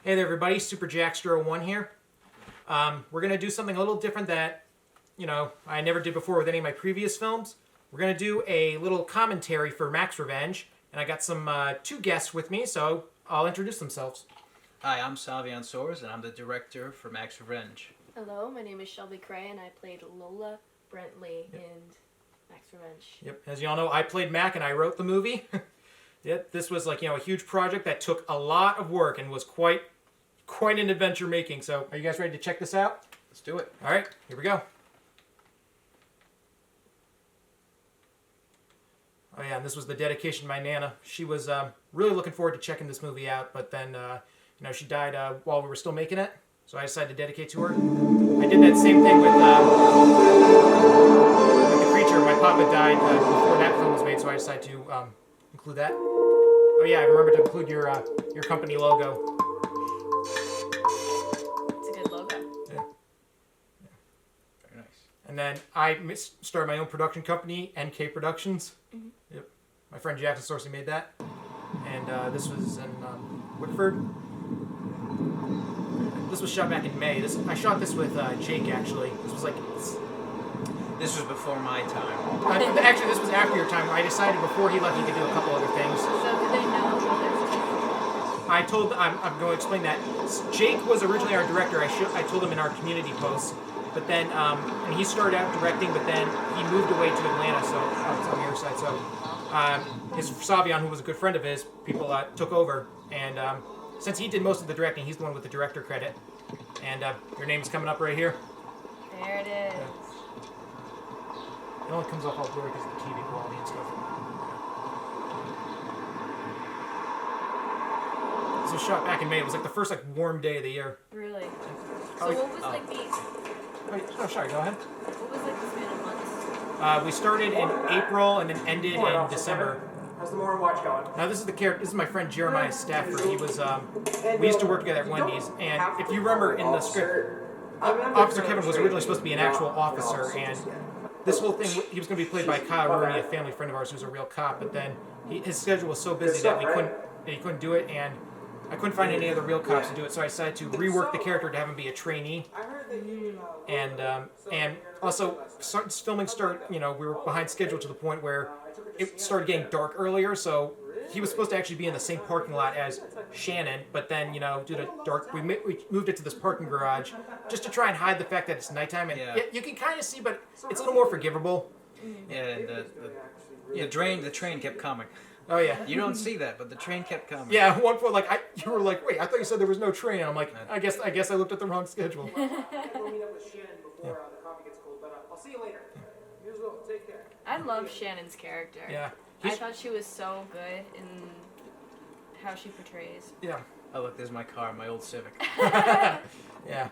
Hey there, everybody. Super Jackster01 here. We're going to do something a little different that, I never did before with any of my previous films. We're going to do a little commentary for Mack's Revenge, and I got some two guests with me, so I'll introduce themselves. Hi, I'm Savion Soares, and I'm the director for Mack's Revenge. Hello, my name is Shelby Cray, and I played Lola Brentley in Mack's Revenge. Yep, as you all know, I played Mack, and I wrote the movie. Yep, this was a huge project that took a lot of work and was quite an adventure making. So, are you guys ready to check this out? Let's do it. All right, here we go. Oh yeah, and this was the dedication to my Nana. She was really looking forward to checking this movie out, but then, she died while we were still making it, so I decided to dedicate to her. I did that same thing with The Creature. My papa died before that film was made, so I decided to include that. Oh yeah, I remember to include your company logo. It's a good logo. Yeah. Very nice. And then I started my own production company, NK Productions. Mm-hmm. Yep. My friend Jackson Sorsey made that. And this was in Whitford. This was shot back in May. I shot this with Jake, actually. This was before my time. Actually, this was after your time. I decided before he left he could do a couple other things. So do they know what I'm going to explain that. Jake was originally our director. I told him in our community posts. But then, and he started out directing, but then he moved away to Atlanta, so it's on the other side. So his Savion, who was a good friend of his, people took over. And since he did most of the directing, he's the one with the director credit. And your name is coming up right here. There it is. It only comes off all blurry because of the TV quality and stuff. This was shot back in May. It was the first warm day of the year. Really? So what was Oh, sorry. Go ahead. What was the span of months? We started in April and then ended in December. How's the morning watch going? Now this is the character. This is my friend Jeremiah Stafford. He was. We used to work together at Wendy's, and if you remember in the script, Officer Kevin was originally supposed to be an actual officer, and this whole thing he was going to be played by Kyle Rooney, a family friend of ours who's a real cop. But then his schedule was so busy that he couldn't do it, and I couldn't find any other real cops to do it, so I decided to rework the character to have him be a trainee. And also, filming started, we were behind schedule to the point where it started getting dark earlier, so he was supposed to actually be in the same parking lot as Shannon, but then, due to dark, we moved it to this parking garage just to try and hide the fact that it's nighttime, and you can kind of see, but it's a little more forgivable. Yeah, and the train kept coming. Oh yeah. You don't see that, but the train kept coming. Yeah, at one point, you were like, wait, I thought you said there was no train. I'm like, I guess I looked at the wrong schedule. We'll meet up with Shannon before the coffee gets cold, but I'll see you later. Here's Will. Take care. I love Shannon's character. Yeah. I thought she was so good in how she portrays. Yeah. Oh look, there's my car, my old Civic. Yeah.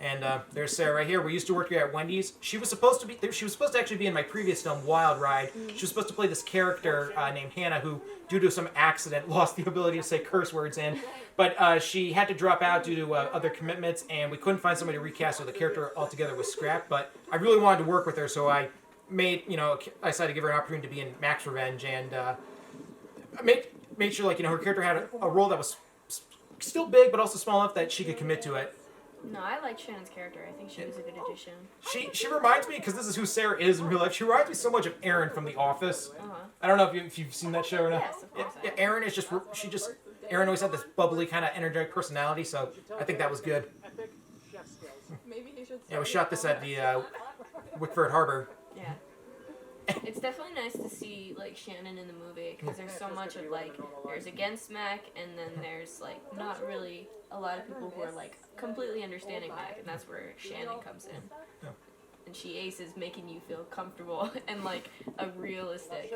And there's Sarah right here. We used to work together at Wendy's. She was supposed to actually be in my previous film, Wild Ride. She was supposed to play this character named Hannah, who, due to some accident, lost the ability to say curse words in. But she had to drop out due to other commitments, and we couldn't find somebody to recast, so the character altogether was scrapped. But I really wanted to work with her, so I decided to give her an opportunity to be in Mack's Revenge, and made sure, her character had a role that was still big, but also small enough that she could commit to it. No, I like Shannon's character. I think she was a good addition. She reminds me, because this is who Sarah is in real life, she reminds me so much of Erin from The Office. Uh-huh. I don't know if you've seen that show or not. Yes, of course. Yeah, Erin is Erin always had this bubbly, kind of energetic personality, so I think that was good. Maybe he should. Yeah, we shot this at the Wickford Harbor. Yeah. It's definitely nice to see Shannon in the movie because there's so much of there's against Mack and then there's not really a lot of people who are completely understanding Mack, and that's where Shannon comes in. Yeah. And she aces making you feel comfortable and a realistic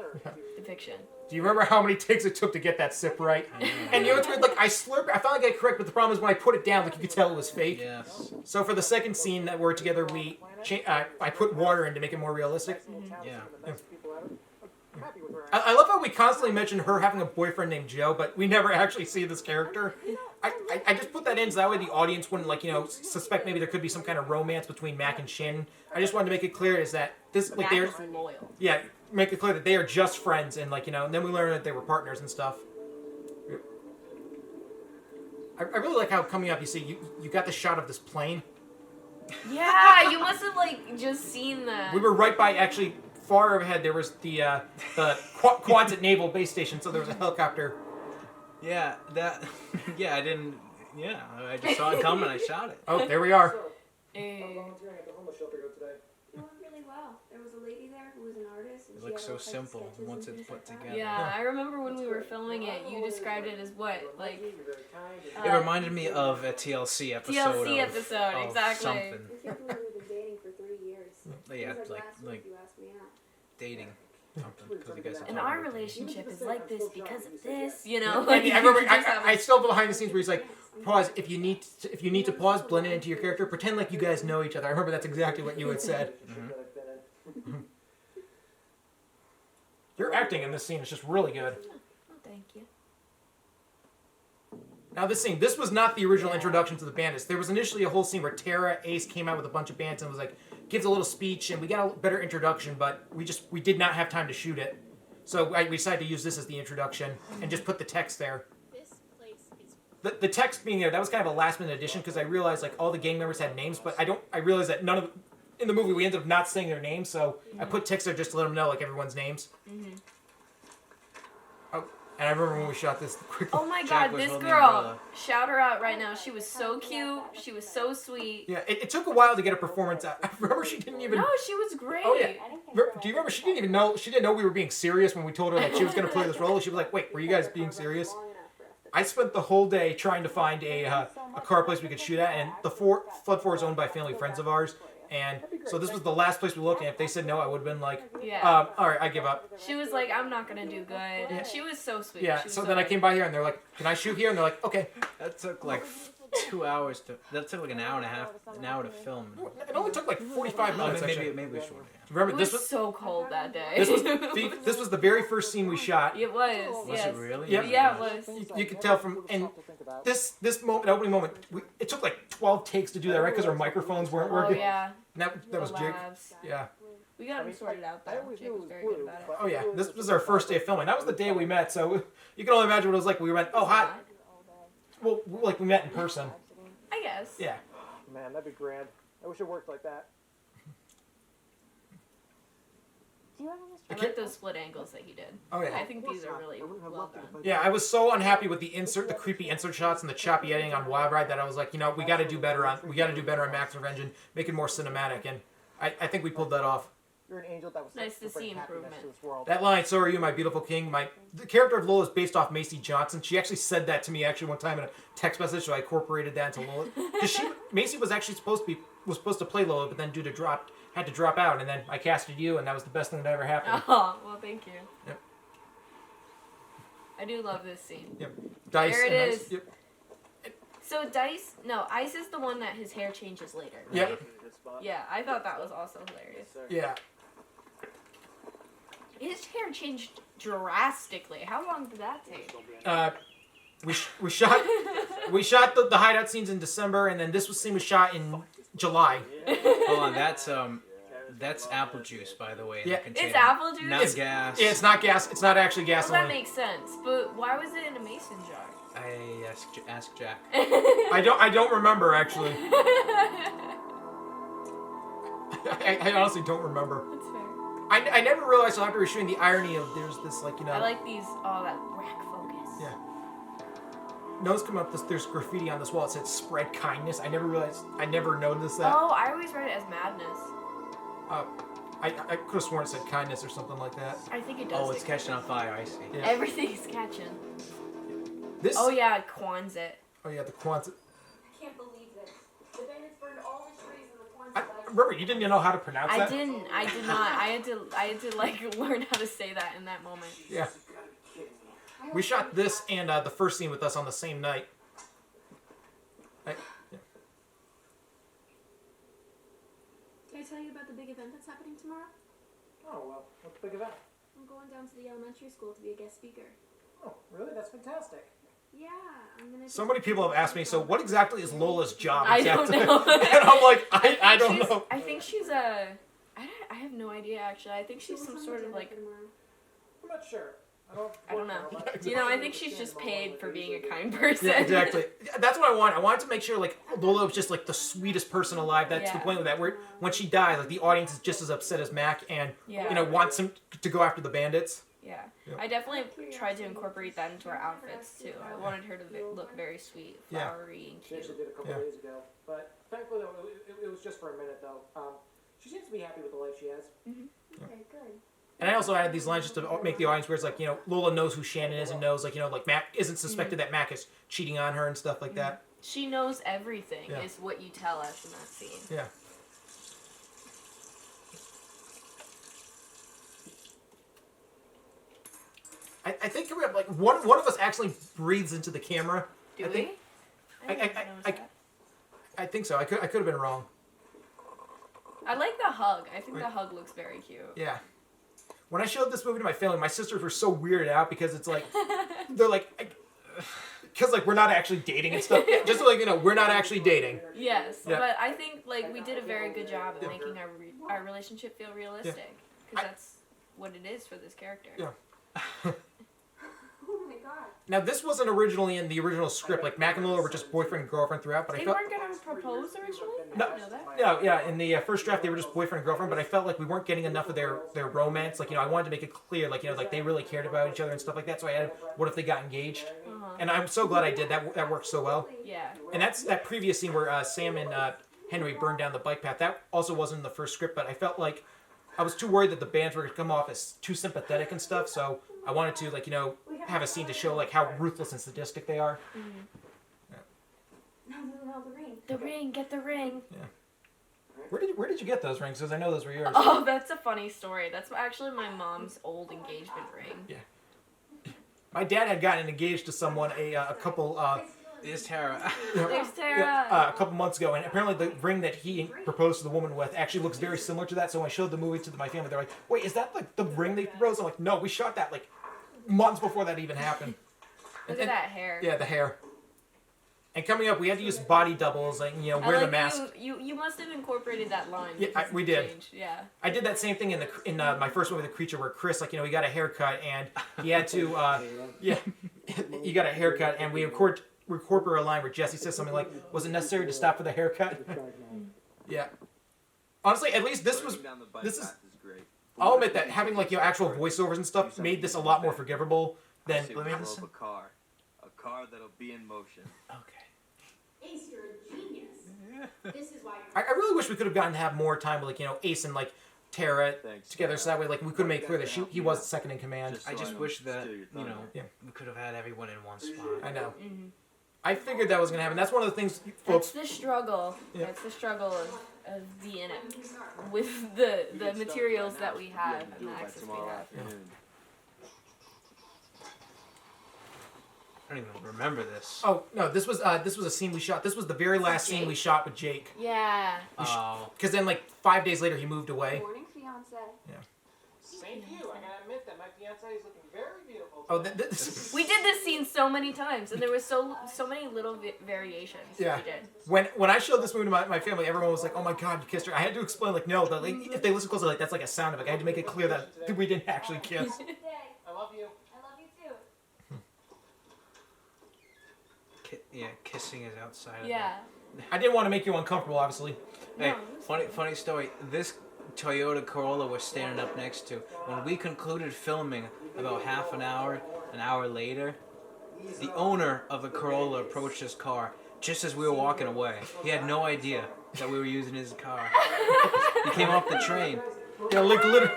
depiction. Do you remember how many takes it took to get that sip right? And it's weird, I slurped, I finally got it correct, but the problem is when I put it down, you could tell it was fake. Yes. So for the second scene that we're together, I put water in to make it more realistic. Yeah. I love how we constantly mention her having a boyfriend named Joe, but we never actually see this character. I just put that in so that way the audience wouldn't, suspect maybe there could be some kind of romance between Mack and Shin. I just wanted to make it clear is that this, Mack they're... is loyal. Yeah, make it clear that they are just friends, and, and then we learn that they were partners and stuff. I really like how coming up, you see, you got the shot of this plane. Yeah, you must have like just seen that. We were right by, actually, far ahead. There was the Quonset Naval Base Station, so there was a helicopter. Yeah, that. Yeah, I didn't. Yeah, I just saw it coming. I shot it. Oh, there we are. So, Hey. I'm volunteering at the homeless shelter go today. It went really well. There was a lady there who was an artist. And It she looks had so all types of simple sketches once and it's things put like that. together. Yeah, I remember when we were filming it, you described it as what? Like You're very kind and It reminded me of a TLC episode. TLC of, episode, of exactly. Something. These people we've been dating for 3 years. Yeah, It was like last week like you asked me out. dating. Something because you guys are And talking our about dating. relationship is like this because of this, you know. And Like, I remember, you just have I still behind the scenes where he's like, pause if you need to pause, blend it into your character, pretend like you guys know each other. I remember that's exactly what you had said. Mm-hmm. that I've been in. Your acting in this scene is just really good. Oh, thank you. Now this was not the original introduction to the bandits. There was initially a whole scene where Tara Ace came out with a bunch of bands and was like, gives a little speech, and we got a better introduction, but we did not have time to shoot it. So we decided to use this as the introduction and just put the text there. This place is The text being there, that was kind of a last minute addition because I realized like all the gang members had names, but I realized that none of in the movie we ended up not saying their names, so I put text there just to let them know like everyone's names. Oh, and I remember when we shot this quickly. Oh my Jack god, was this holding the girl! umbrella. Shout her out right now. She was so cute. She was so sweet. Yeah, it took a while to get a performance out. I remember she didn't even. No, she was great. Oh yeah. Do you remember she didn't even know? She didn't know we were being serious when we told her that she was going to play this role. She was like, "Wait, were you guys being serious?" I spent the whole day trying to find a car place we could shoot at, and the Flood 4 is owned by family friends of ours, and so this was the last place we looked at. If they said no, I would have been like, Yeah. all right, I give up. She was like, I'm not gonna do good. And she was so sweet. Yeah, She was so then I nice. came by here, and they're like, "Can I shoot here?" And they're like, "Okay." That took like 2 hours to. That took like an hour and a half, an hour to film. It only took like 45 Oh, minutes. maybe Actually. maybe shorter. Remember, It was so cold that day. this was the very first scene we shot. It was. Was Yes. it really? Yep. Yeah, it was. You could tell from and this moment, opening moment, it took like 12 takes to do that, right? Because our microphones weren't Oh working. yeah. And that was The Jake. labs. Yeah. We got him sorted out though. Jake was very good about it. Oh yeah. This was our first day of filming. That was the day we met. So you can only imagine what it was like. We went, "Oh hi." Well, like we met in person. I guess. Yeah. Man, that'd be grand. I wish it worked like that. I like those split angles that he did. Oh yeah. I think these are really well done. Yeah, I was so unhappy with the creepy insert shots and the choppy editing on Wild Ride that I was like, we got to do better on Max Revenge and make it more cinematic, and I think we pulled that off. You're an angel that was Nice to see bring happiness improvement. to this world. That line, "So are you, my beautiful king." The character of Lola is based off Macy Johnson. She actually said that to me one time in a text message, so I incorporated that into Lola. Because Macy was actually supposed to play Lola, but then had to drop out, and then I casted you, and that was the best thing that ever happened. Oh, well, thank you. Yep. I do love this scene. Yep. Dice. There it and is. Ice. Yep. So Ice is the one that his hair changes later. Right? Yep. Yeah, I thought that was also hilarious. Yeah. His hair changed drastically. How long did that take? We shot the hideout scenes in December, and then this scene was shot in July. Hold on, that's apple juice, by the way. In Yeah. the container. It's apple juice? Not gas. Yeah, it's not gas. It's not actually Well, that gasoline. makes sense. But why was it in a mason jar? I ask Jack. I don't remember actually. I honestly don't remember. That's fair. I never realized until after we were shooting the irony of there's this like I like these. Oh, that rack focus. Yeah. Notes come up. There's graffiti on this wall. It said "Spread kindness." I never noticed that. Oh, I always read it as madness. I could have sworn it said kindness or something like that. I think it does. Oh, it's say catching on fire. I see. Yeah. Everything's catching. This. Oh yeah, Quonset. Oh yeah, the Quonset. I can't believe this. The bandits burned all the trees in the I, Quonset. remember, you didn't even know how to pronounce I that. did not. I had to like learn how to say that in that moment. Yeah. We shot this and the first scene with us on the same night. Yeah. Can I tell you about the big event that's happening tomorrow? Oh, well, what's the big event? I'm going down to the elementary school to be a guest speaker. Oh, really? That's fantastic. Yeah, I'm gonna. So many people have asked me, so what exactly is Lola's job? I don't exactly? know. And I'm like, I don't know. I think she's a. I have no idea actually. I think she's some sort of like. I'm not sure. I don't know. You know, I think she's just paid for being a kind person. Yeah, exactly. That's what I want. I wanted to make sure like Lola was just like the sweetest person alive. That's the Yeah. point with that. Where when she dies, like the audience is just as upset as Mac, and Yeah. you know wants him to go after the bandits. Yeah. Yeah. I definitely tried to incorporate that into her outfits too. I wanted her to look very sweet, Yeah. flowery, and She cute. actually did a couple Yeah. days ago. But thankfully, though, it was just for a minute, though. She seems to be happy with the life she has. Okay, good. And I also added these lines just to make the audience where it's like, you know, Lola knows who Shannon is and knows, like, you know, like Mac isn't suspected that Mac is cheating on her and stuff like that. She knows everything, Yeah. is what you tell us in that scene. Yeah. I think we have, like one of us actually breathes into the camera. Do I we? think I didn't notice that. I think so. I could have been wrong. I like the hug. I think the hug looks very cute. Yeah. When I showed this movie to my family, my sisters were so weirded out because it's like they're like, because like we're not actually dating and stuff. Yeah, just so like you know, we're not actually dating. Yes, Yeah. but I think like we did a very good job of making our relationship feel realistic because that's what it is for this character. Yeah. Oh my god. Now this wasn't originally in the original script. Like Mac and Lola were just boyfriend and girlfriend throughout, but I They felt weren't gonna propose originally. I No. didn't know that. no, yeah. In the first draft, they were just boyfriend and girlfriend, but I felt like we weren't getting enough of their romance. Like you know, I wanted to make it clear, like you know, like they really cared about each other and stuff like that. So I added, what if they got engaged? And I'm so glad I did that. That worked so well. Yeah. And that's that previous scene where Sam and Henry burned down the bike path. That also wasn't in the first script, but I felt like I was too worried that the bands were going to come off as too sympathetic and stuff. So I wanted to, like, you know, have a scene to show like how ruthless and sadistic they are. No, the ring. The ring. Get the ring. Where did you get those rings? Because I know those were yours. Oh, that's a funny story. That's actually my mom's old engagement ring. My dad had gotten engaged to someone a couple. There's Tara. There's Tara. Yeah, a couple months ago, and apparently the ring that he proposed to the woman with actually looks very similar to that. So when I showed the movie to my family, they're like, "Wait, is that like the ring they proposed?" I'm like, "No, we shot that like months before that even happened." Look at that hair. Yeah, the hair. And coming up, we had to use body doubles, and you know, wear the mask. You must have incorporated that line. Yeah, because we it did. changed. Yeah. I did that same thing in my first movie, The Creature, where Chris, like you know, he got a haircut and he had to, he got a haircut, and we incorporate a line where Jesse says something like, "Was it necessary to stop for the haircut?" Yeah. Honestly, at least this is. Great. I'll admit that having like you know actual voiceovers and stuff made this a lot more forgivable than. Let me listen. A car that'll be in motion. Okay. Ace, you're a genius. This is why I really wish we could have gotten to have more time with like you know Ace and like Tara Thanks, together, Tara. so that way like we could make clear that he was second in command. Just I so just know wish to that, steal your you thunder. know, Yeah. we could have had everyone in one spot. I know. Mhm. I figured that was gonna happen. That's one of the things, folks. That's the struggle. Yeah. That's the struggle of being it with the materials that we have and Do the it by access we tomorrow have. afternoon. I don't even remember this. Oh no, this was a scene we shot. This was the very last scene we shot with Jake. Yeah. Oh. Because then like 5 days later he moved away. morning fiance. Same to you. I gotta admit that my fiance is looking very beautiful. Oh, this, We did this scene so many times, and there was so many little variations. Yeah. We did. when I showed this movie to my family, everyone was like, "Oh my god, you kissed her." I had to explain like, no, that like if they listen closely, like that's like a sound effect. I had to make it clear that we didn't actually kiss. Day. I love you. I love you too. Kissing is outside of Yeah. I didn't want to make you uncomfortable, obviously. Hey, No, it was funny story. This Toyota Corolla we're standing up next to, when we concluded filming about half an hour later, the owner of the Corolla approached his car just as we were walking away. He had no idea that we were using his car. He came off the train. Yeah, like literally.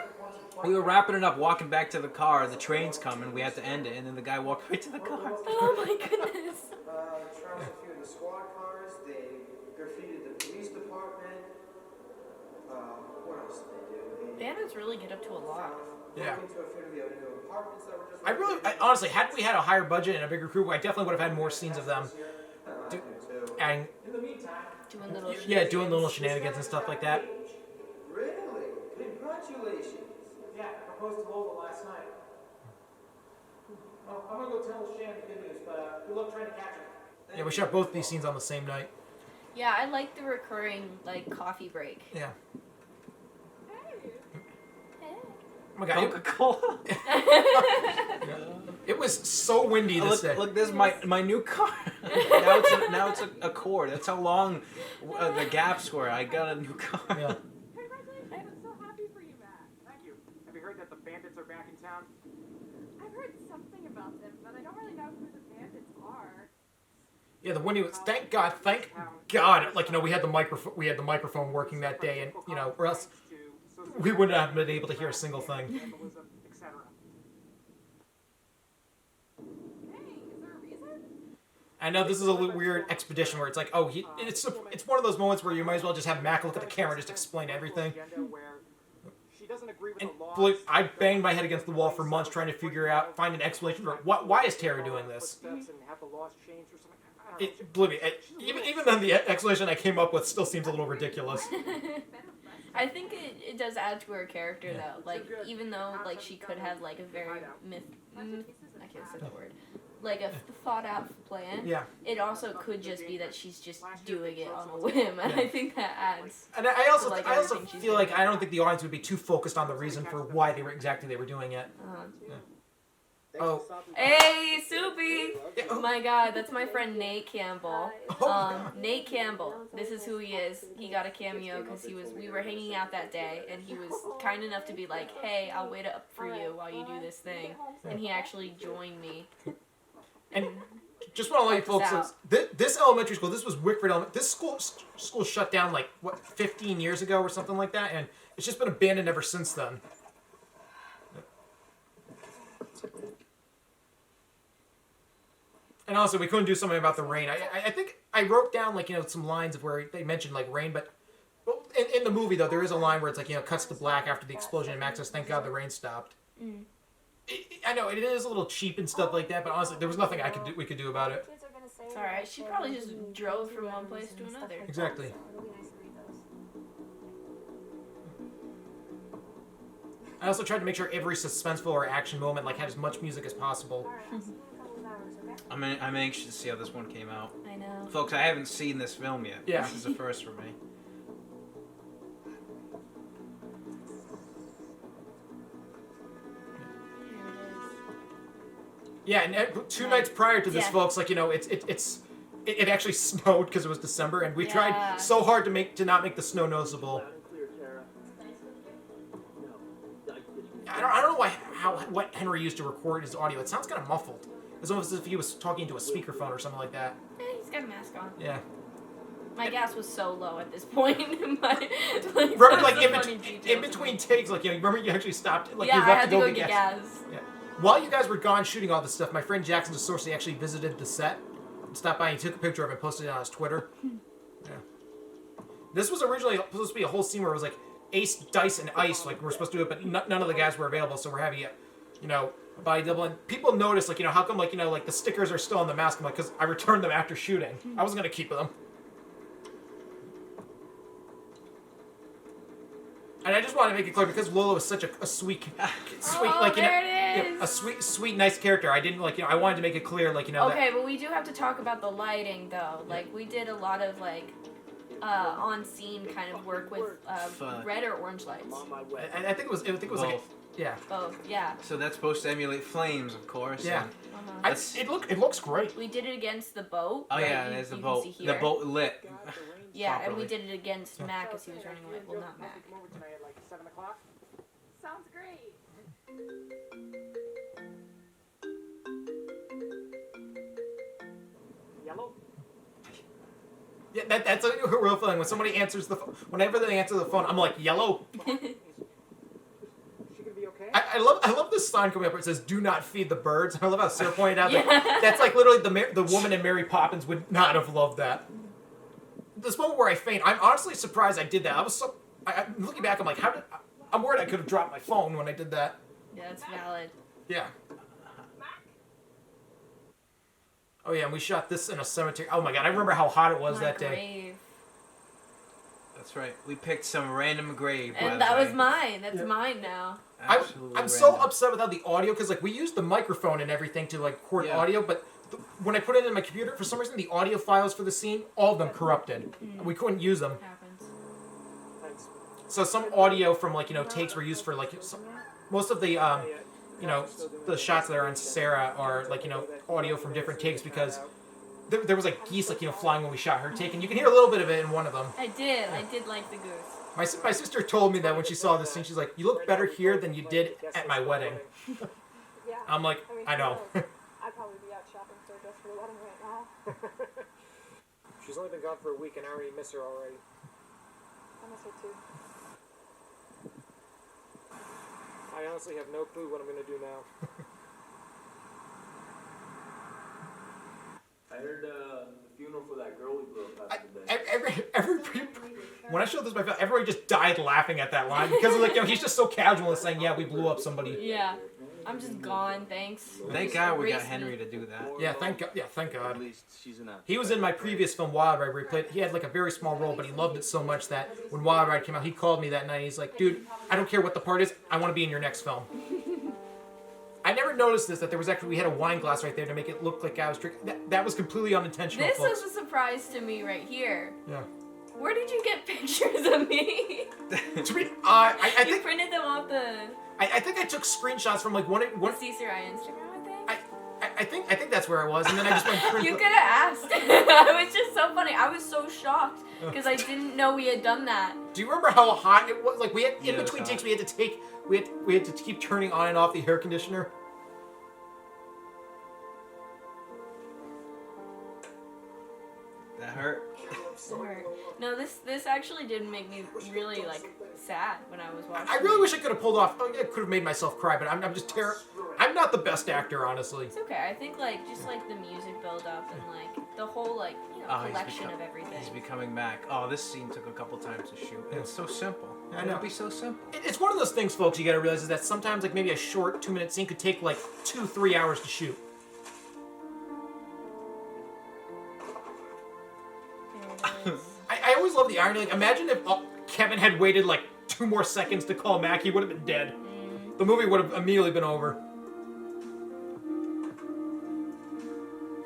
We were wrapping it up, walking back to the car. The train's coming. We had to end it, and then the guy walked right to the car. Oh my goodness. Trounced a few of the squad cars. They graffitied the police department. What else did they do? They Bandits really get up to a lot. Yeah. broke into a few of the new apartments that were just. Honestly, had we had a higher budget and a bigger crew, I definitely would have had more scenes of them adding, In the meantime, Doing little doing little shenanigans and stuff like that. Really? Congratulations. yeah, I proposed to Lola last night. Well, I'm gonna go tell Shan the good news, but good luck trying to catch him. Yeah, we shot both these scenes on the same night. Yeah, I like the recurring like coffee break. Yeah. my God. Coca-Cola. It was so windy this day. Look, this is my new car. now it's a Accord. That's how long the gaps were. I got a new car. Yeah. Congratulations! I'm so happy for you, Matt. Thank you. Have you heard that the bandits are back in town? I've heard something about them, but I don't really know who the bandits are. Yeah, the windy was. Thank God. Like, you know, we had the microphone working that day, and you know, or else we wouldn't have been able to hear a single thing. Etc. Hey, is there a reason? I know this is a little weird expedition where it's like, oh, it's one of those moments where you might as well just have Mack look at the camera and just explain everything. She doesn't agree with And the laws. believe, I banged my head against the wall for months trying to find an explanation for why is Tara doing this. And have the laws changed or something. I don't know. Believe me, even then the explanation I came up with still seems a little ridiculous. I think it does add to her character Yeah. though. Like even though like she could have like a very I can't say the word. Like a thought out plan. Yeah. It also could just be that she's just doing it on a whim, and I think that adds. And I also Like I also everything she's feel like doing. I don't think the audience would be too focused on the reason for why they were doing it. Oh. Hey, Soupy! Yeah, oh. My God, that's my friend Nate Campbell. Oh. Nate Campbell. This is who he is. He got a cameo because we were hanging out that day, and he was kind enough to be like, "Hey, I'll wait up for you while you do this thing," and he actually joined me. And just want to let you folks know, this elementary school, this was Wickford Elementary. This school shut down like what 15 years ago or something like that, and it's just been abandoned ever since then. And also, we couldn't do something about the rain. I think I wrote down like, you know, some lines of where they mentioned like rain, but well, in the movie though, there is a line where it's like, you know, cuts to black after the explosion, and Max says, "Thank God the rain stopped." Mm. I know it is a little cheap and stuff like that, but honestly, there was nothing we could do about it. It's alright. She probably just drove from one place to another. Exactly. It'll be nice to read those. I also tried to make sure every suspenseful or action moment like had as much music as possible. Alright, I'll see you in a couple of hours, okay? I'm anxious to see how this one came out. I know. Folks, I haven't seen this film yet. Yeah. This is the first for me. Yeah, and 2 nights prior to this, Yeah. folks, like, you know, it actually snowed because it was December, and we Yeah. tried so hard to not make the snow noticeable. I don't know what Henry used to record his audio. It sounds kind of muffled. It's almost as if he was talking into a speakerphone or something like that. He's got a mask on. Yeah. My gas was so low at this point. Remember, like, in between takes, like, you know, remember you actually stopped, like, yeah, you I left had to go get get gas. Yeah. While you guys were gone shooting all this stuff, my friend Jackson DeSorcy actually visited the set, stopped by and took a picture of it and posted it on his Twitter. Yeah. This was originally supposed to be a whole scene where it was like Ace, Dice, and Ice, like we're supposed to do it, but none of the guys were available, so we're having it, you know, body double. And people noticed, like, you know, how come, like, you know, like the stickers are still on the mask? I'm like, because I returned them after shooting. I wasn't gonna keep them. And I just want to make it clear, because Lola was such a sweet, like, you know, there it is. a sweet, nice character. I didn't, like, you know, I wanted to make it clear, like, you know, Okay, but we do have to talk about the lighting, though. Like, we did a lot of, like, on-scene kind of work with red or orange lights. that, I think it was like, Both. yeah. Both, yeah. So that's supposed to emulate flames, of course. Yeah. and It looks great. We did it against the boat. Oh right? yeah, You- there's the you boat. can see The here. boat lit. Yeah, and properly. we did it against Mack as he was running away. Well, not Mack. Come over tonight at like 7 o'clock. Sounds great. Yellow? Yeah, that's a real feeling when somebody answers the phone. Whenever they answer the phone, I'm like, yellow. She gonna be okay? I love this sign coming up where it says "Do not feed the birds." I love how Sarah pointed out Yeah. that that's like literally the woman in Mary Poppins would not have loved that. This moment where I faint, I'm honestly surprised I did that. I'm looking back, I'm like, I'm worried I could have dropped my phone when I did that. Yeah, that's valid. Yeah. Oh yeah, and we shot this in a cemetery. Oh my god, I remember how hot it was My that day. grave. That's right. We picked some random grave. by the And that was way. mine. That's Yeah. mine now. Absolutely I'm so random. upset without the audio because like we used the microphone and everything to like record Yeah. audio, but when I put it in my computer, for some reason the audio files for the scene, all of them corrupted. We couldn't use them. Happens. Thanks. So some audio from like, you know, takes were used for like some, most of the the shots that are on Sarah are like audio from different takes because there was like geese like flying when we shot her take, and you can hear a little bit of it in one of them. I did like the goose. My sister told me that when she saw this scene, she's like, "You look better here than you did at my wedding." Yeah. I'm like, I know. I'd probably be out shopping for a dress for the wedding right now. She's only been gone for a week and I already miss her already. I miss her too. I honestly have no clue what I'm gonna do now. I heard the funeral for that girl we blew up today. Every when I showed this to my family, everybody just died laughing at that line because like he's just so casual and saying, "Yeah, we blew up somebody." Yeah. I'm just gone, thanks. Thank God we got Henry to do that. Yeah, thank God. Yeah, thank God. At least she's an He was in my previous film Wild Ride where he had like a very small role, but he loved it so much that when Wild Ride came out, he called me that night. He's like, "Dude, I don't care what the part is. I want to be in your next film." I never noticed this, that there was actually, we had a wine glass right there to make it look like I was drinking. That was completely unintentional, This folks. is a surprise to me right here. Yeah. Where did you get pictures of me? To me, I You think printed them off the I think I took screenshots from like one. Cesar Eye Instagram, I think. I think that's where I was, and then I just went. You could have asked. It was just so funny. I was so shocked because I didn't know we had done that. Do you remember how hot it was? Like we had in Yeah, between it was takes, we had to keep turning on and off the air conditioner. That hurt. No, this actually did make me really like sad when I was watching. I really wish I could have pulled off. I could have made myself cry, but I'm just terrible. I'm not the best actor, honestly. It's okay. I think like just like the music build up and like the whole like collection of everything. He's becoming Mack. Oh, this scene took a couple times to shoot. And it's so simple. I know. It'd be so simple. It's one of those things, folks. You got to realize is that sometimes like maybe a short 2-minute scene could take like 2-3 hours to shoot. There it is. I always love the irony. Like, imagine if Kevin had waited like 2 more seconds to call Mack, he would have been dead. The movie would have immediately been over.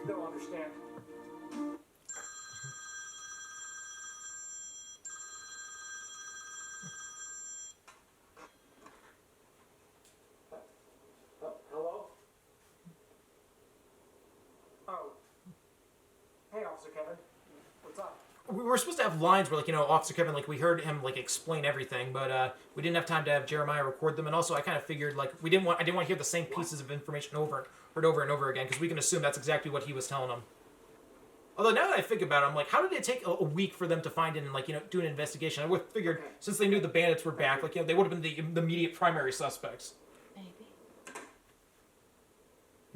Don't understand. Hello? Oh. Hey, Officer Kevin. What's up? We were supposed to have lines where, like, Officer Kevin, like, we heard him, like, explain everything, but we didn't have time to have Jeremiah record them, and also I kind of figured, like, I didn't want to hear the same pieces of information over and over again, because we can assume that's exactly what he was telling them. Although, now that I think about it, I'm like, how did it take a week for them to find and, like, do an investigation? I would have figured, since they knew the bandits were back, like, they would have been the immediate primary suspects. Maybe.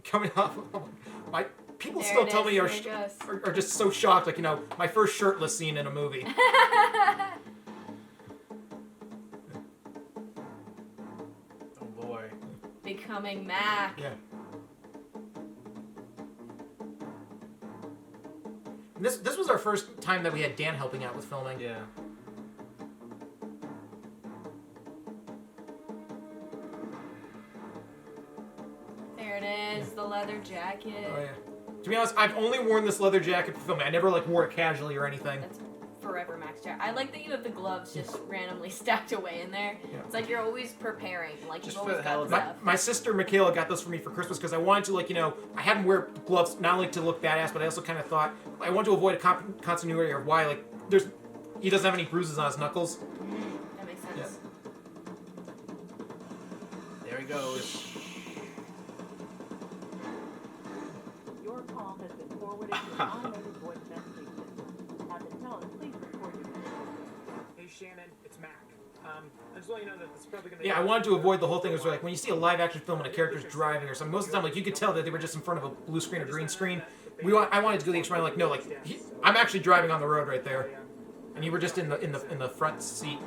Coming off, my people There still it tell is, me there it goes. are just so shocked, like, my first shirtless scene in a movie. Oh boy. Becoming Mack. Yeah. This was our first time that we had Dan helping out with filming. Yeah. There it is, the leather jacket. Oh yeah. To be honest, I've only worn this leather jacket for filming. I never like wore it casually or anything. That's forever Mack's jacket. I like that you have the gloves just randomly stacked away in there. Yeah. It's like you're always preparing. Like Just you've for always the hell got of stuff. My sister Michaela got those for me for Christmas because I wanted to, like, I had them wear gloves not only to look badass, but I also kind of thought I want to avoid a continuity of why, like, he doesn't have any bruises on his knuckles. That makes sense. Yeah. There he goes. Your call has been forwarded to an automated voice messaging system. At the tone, please record your message. Hey, Shannon, it's Mac. I just want you to know that this is probably going to Yeah, I wanted to avoid the whole thing. It was like when you see a live action film and a character's driving or something, most of the time, like, you could tell that they were just in front of a blue screen or green screen. I wanted to go the extra mile, like, no, like, I'm actually driving on the road right there, and you were just in the front seat.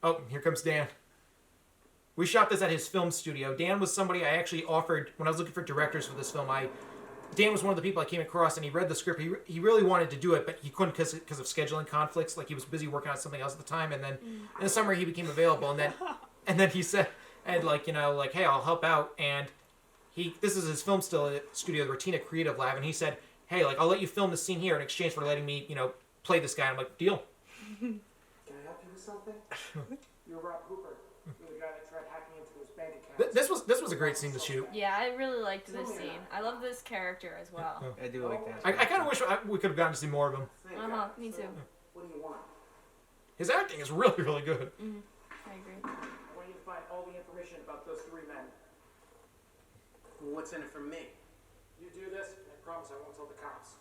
Oh, here comes Dan. We shot this at his film studio. Dan was somebody I actually offered when I was looking for directors for this film. Dan was one of the people I came across, and he read the script. He really wanted to do it, but he couldn't because of scheduling conflicts. Like, he was busy working on something else at the time, and then in the summer he became available, and then he said, and like, hey, I'll help out. And this is his film studio, the Retina Creative Lab, and he said, hey, like, I'll let you film this scene here in exchange for letting me, play this guy. I'm like, deal. Can I help you with something? You're Rob Hooper. You're the guy that tried hacking into his bank. This was a great scene to shoot. Yeah, I really liked this scene. I love this character as well. I do like that. I kind of wish we could have gotten to see more of him. Me too. What do you want? His acting is really, really good. I agree. I want you to find all the information about those 3 men. What's in it for me? You do this, I promise I won't tell the cops.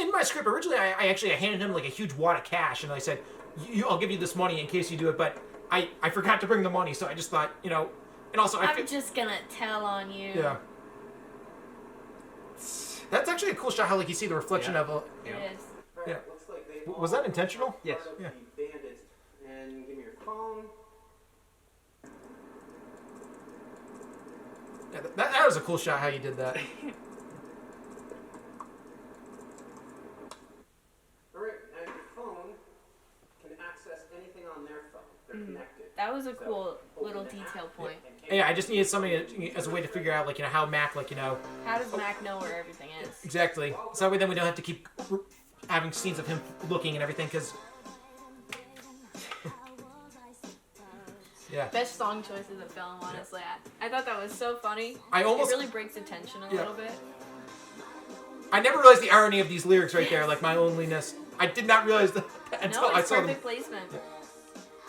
In my script, originally, I actually handed him like a huge wad of cash, and I said, I'll give you this money in case you do it, but I forgot to bring the money, so I just thought, and also I'm just gonna tell on you. Yeah. That's actually a cool shot, how like you see the reflection of a... It is. Yeah. Looks like they Was that intentional? Yes. Yeah. The bandits. And give me your phone. Yeah, that was a cool shot, how you did that. Alright, now your phone can access anything on their phone. They're connected. That was a cool little detail point. Yeah, I just needed something as a way to figure out, like, how Mack, like, How does Mack know where everything is? exactly. So that way then we don't have to keep having scenes of him looking and everything, because... yeah. Best song choice of the film, honestly. I thought that was so funny. I almost... It really breaks the tension a little bit. I never realized the irony of these lyrics right there, like, my loneliness. I did not realize that until No, I it's saw them. perfect placement.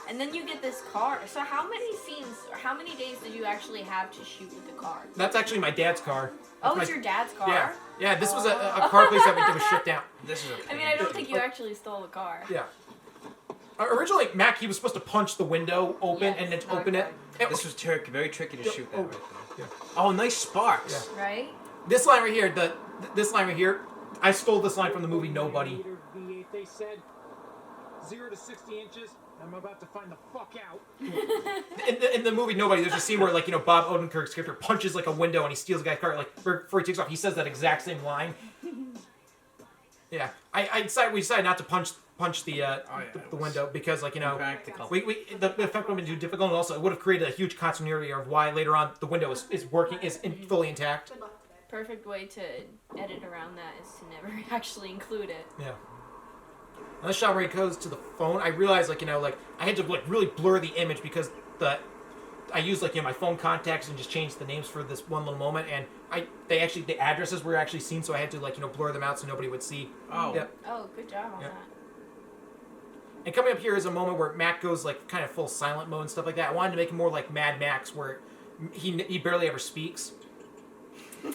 And then you get this car. So how many scenes, or how many days did you actually have to shoot with the car? That's actually my dad's car. Oh, That's it's your dad's car? Yeah. Yeah, this was a car place that was shut down. This is a I mean, I don't think you actually stole the car. Yeah. Originally, Mack, he was supposed to punch the window open Yes, and then not open it. good. This was very tricky to shoot that oh, right there. yeah. Oh, nice sparks. Yeah. Right? This line right here, this line right here, I stole this line from the movie Nobody. V8, they said 0 to 60 inches. I'm about to find the fuck out. In the movie Nobody, there's a scene where, like, Bob Odenkirk's character punches, like, a window and he steals a guy's car, like, before he takes off. He says that exact same line. Yeah. We decided not to punch the window because, like, Practical. the effect would have been too difficult, and also it would have created a huge continuity of why later on the window is working, fully intact. Perfect way to edit around that is to never actually include it. Yeah. And this shot where he goes to the phone, I realized, like, I had to, like, really blur the image because I used, like, my phone contacts and just changed the names for this one little moment, and the addresses were actually seen, so I had to, like, blur them out so nobody would see. Oh. Yep. Oh, good job on Yeah. that. And coming up here is a moment where Mack goes, like, kind of full silent mode and stuff like that. I wanted to make it more like Mad Max, where he barely ever speaks. Yeah.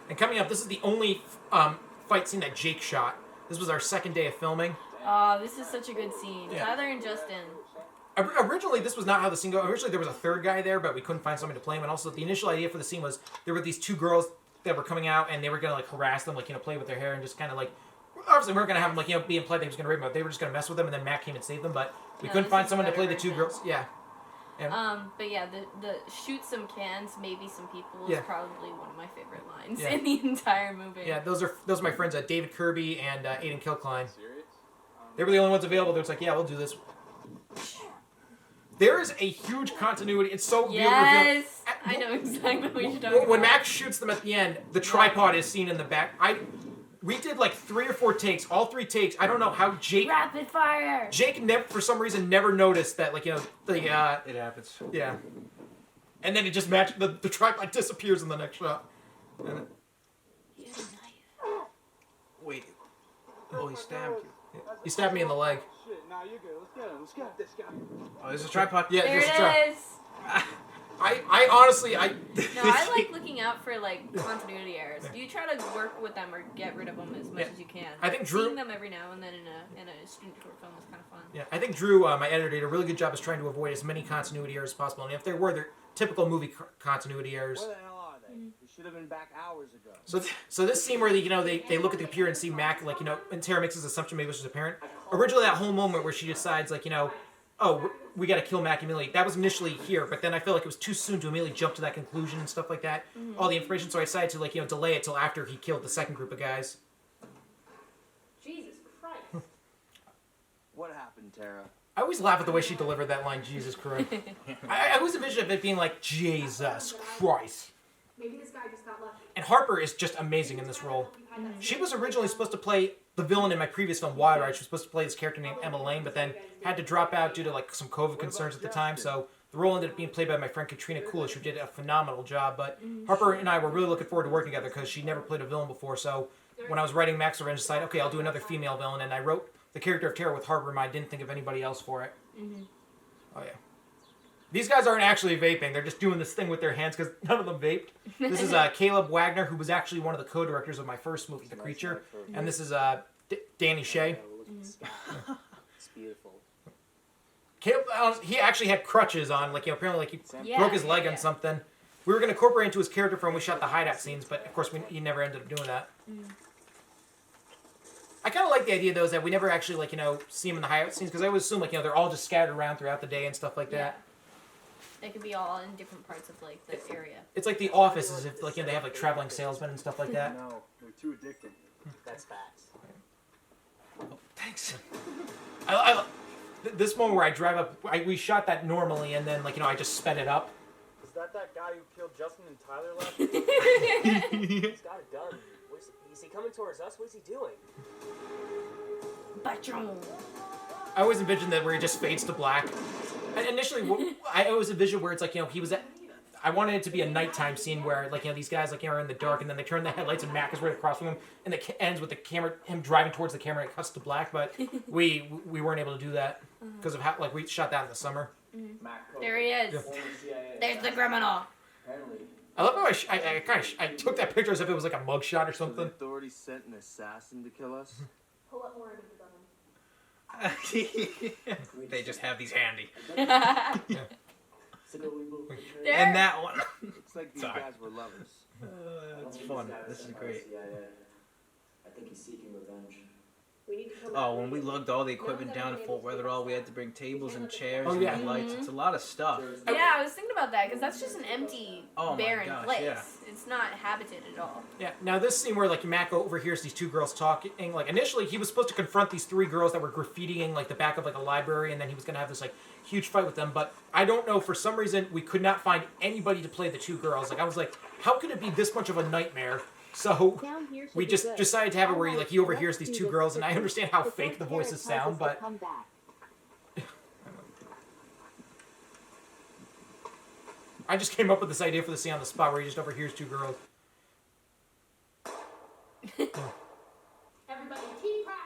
And coming up, this is the only fight scene that Jake shot. This was our second day of filming. Oh, this is such a good scene. Yeah. Tyler and Justin. Originally, this was not how the scene goes. Originally, there was a third guy there, but we couldn't find somebody to play him. And also, the initial idea for the scene was there were these 2 girls that were coming out, and they were going to, like, harass them, like, play with their hair and just kind of, like... Obviously, we weren't going to have them, like, be implied they was going to rape them, but they were just going to mess with them, and then Matt came and saved them, but we couldn't this find is someone to better play the 2 version. girls. Yeah. And, But yeah, the shoot some cans, maybe some people is Yeah. probably one of my favorite lines Yeah. in the entire movie. yeah, those are my friends, David Kirby and Aiden Kilkline. They were the only ones available. They're just like, yeah, we'll do this. There is a huge continuity. It's so beautiful. Yes, I know exactly what you're talking about. When Max shoots them at the end, the tripod is seen in the back. We did like 3 or 4 takes, all 3 takes. I don't know how Jake Rapid fire. never, for some reason, never noticed that, like, It happens. yeah. And then it just matched, the tripod disappears in the next shot. And You have a knife. Wait. Oh, he stabbed you. he stabbed me in the leg. Shit, nah, you're good. Let's get him. Let's get this guy. Oh, there's a tripod. Yeah, There just a trip. it is. I honestly, No, I like looking out for like continuity errors. You try to work with them or get rid of them as much Yeah. as you can. I think Drew- seeing them every now and then in a student short film is kind of fun. Yeah, I think Drew, my editor, did a really good job of trying to avoid as many continuity errors as possible. And if there were, they're typical movie continuity errors. Where the hell are they? We should have been back hours ago. So this scene where they look at the computer and see Mac, like, and Tara makes this assumption maybe this was a parent. Originally, that whole moment where she decides, like, oh, we got to kill Mac immediately. That was initially here, but then I feel like it was too soon to immediately jump to that conclusion and stuff like that. Mm-hmm. All the information, so I decided to, like, delay it till after he killed the second group of guys. Jesus Christ. What happened, Tara? I always laugh at the way she delivered that line, Jesus Christ. I always envision it being like, Jesus Christ. Maybe this guy just got lucky. And Harper is just amazing in this role. She was originally supposed to play the villain in my previous film, Wild Ride. She was supposed to play this character named Emma Lane, but then had to drop out due to like some COVID concerns at the time. So the role ended up being played by my friend Katrina Coolish, who did a phenomenal job. But Harper and I were really looking forward to working together because she never played a villain before. So when I was writing Max Revenge, I decided, okay, I'll do another female villain, and I wrote the character of Tara with Harper in mind. I didn't think of anybody else for it. Oh yeah. These guys aren't actually vaping. They're just doing this thing with their hands because none of them vaped. This is Caleb Wagner, who was actually one of the co-directors of my first movie, The Creature. And this is Danny Shea. It's beautiful. Caleb, he actually had crutches on. Like, apparently like he broke his leg on something. We were going to incorporate into his character for when we shot the hideout scenes, but of course he never ended up doing that. I kind of like the idea, though, is that we never actually, like, see him in the hideout scenes, because I always assume, like, they're all just scattered around throughout the day and stuff like that. They could be all in different parts of like the area. It's like The Office, as if like they have like traveling salesmen and stuff like that. No, they're too addicting. That's facts. Oh, thanks. This moment where I drive up, we shot that normally, and then like I just sped it up. Is that guy who killed Justin and Tyler last week? He's got a gun. Is he coming towards us? What is he doing? I always envisioned that where he just fades to black. And initially, I always envisioned where it's like, he was at... I wanted it to be a nighttime scene where, like, these guys, like, are in the dark, and then they turn the headlights, and Mack is right across from him, and it ends with the camera, him driving towards the camera, and it cuts to black, but we weren't able to do that because of how, like, we shot that in the summer. There he is. There's the criminal. I love how I took that picture as if it was like a mugshot or So the something. authorities sent an assassin to kill us? Pull up more images of him. They just have these handy. And that one. Looks like these Sorry. guys were lovers. That's fun. This is great. I think he's seeking revenge. We need to come Oh, when we lugged all the equipment down to Fort Weatherall, we had to bring tables and chairs Oh, yeah. and lights. It's a lot of stuff. Yeah, I was thinking about that because that's just an empty, Oh my barren gosh, place. yeah. It's not habited at all. Yeah. Now this scene where like Mack overhears these two girls talking, like initially he was supposed to confront these three girls that were graffitiing like the back of like a library, and then he was gonna have this like huge fight with them. But I don't know, for some reason we could not find anybody to play the two girls. Like I was like, how could it be this much of a nightmare? So we just decided to have it where he overhears these two girls, and I understand how fake the voices sound, but I just came up with this idea for the scene on the spot where he just overhears two girls.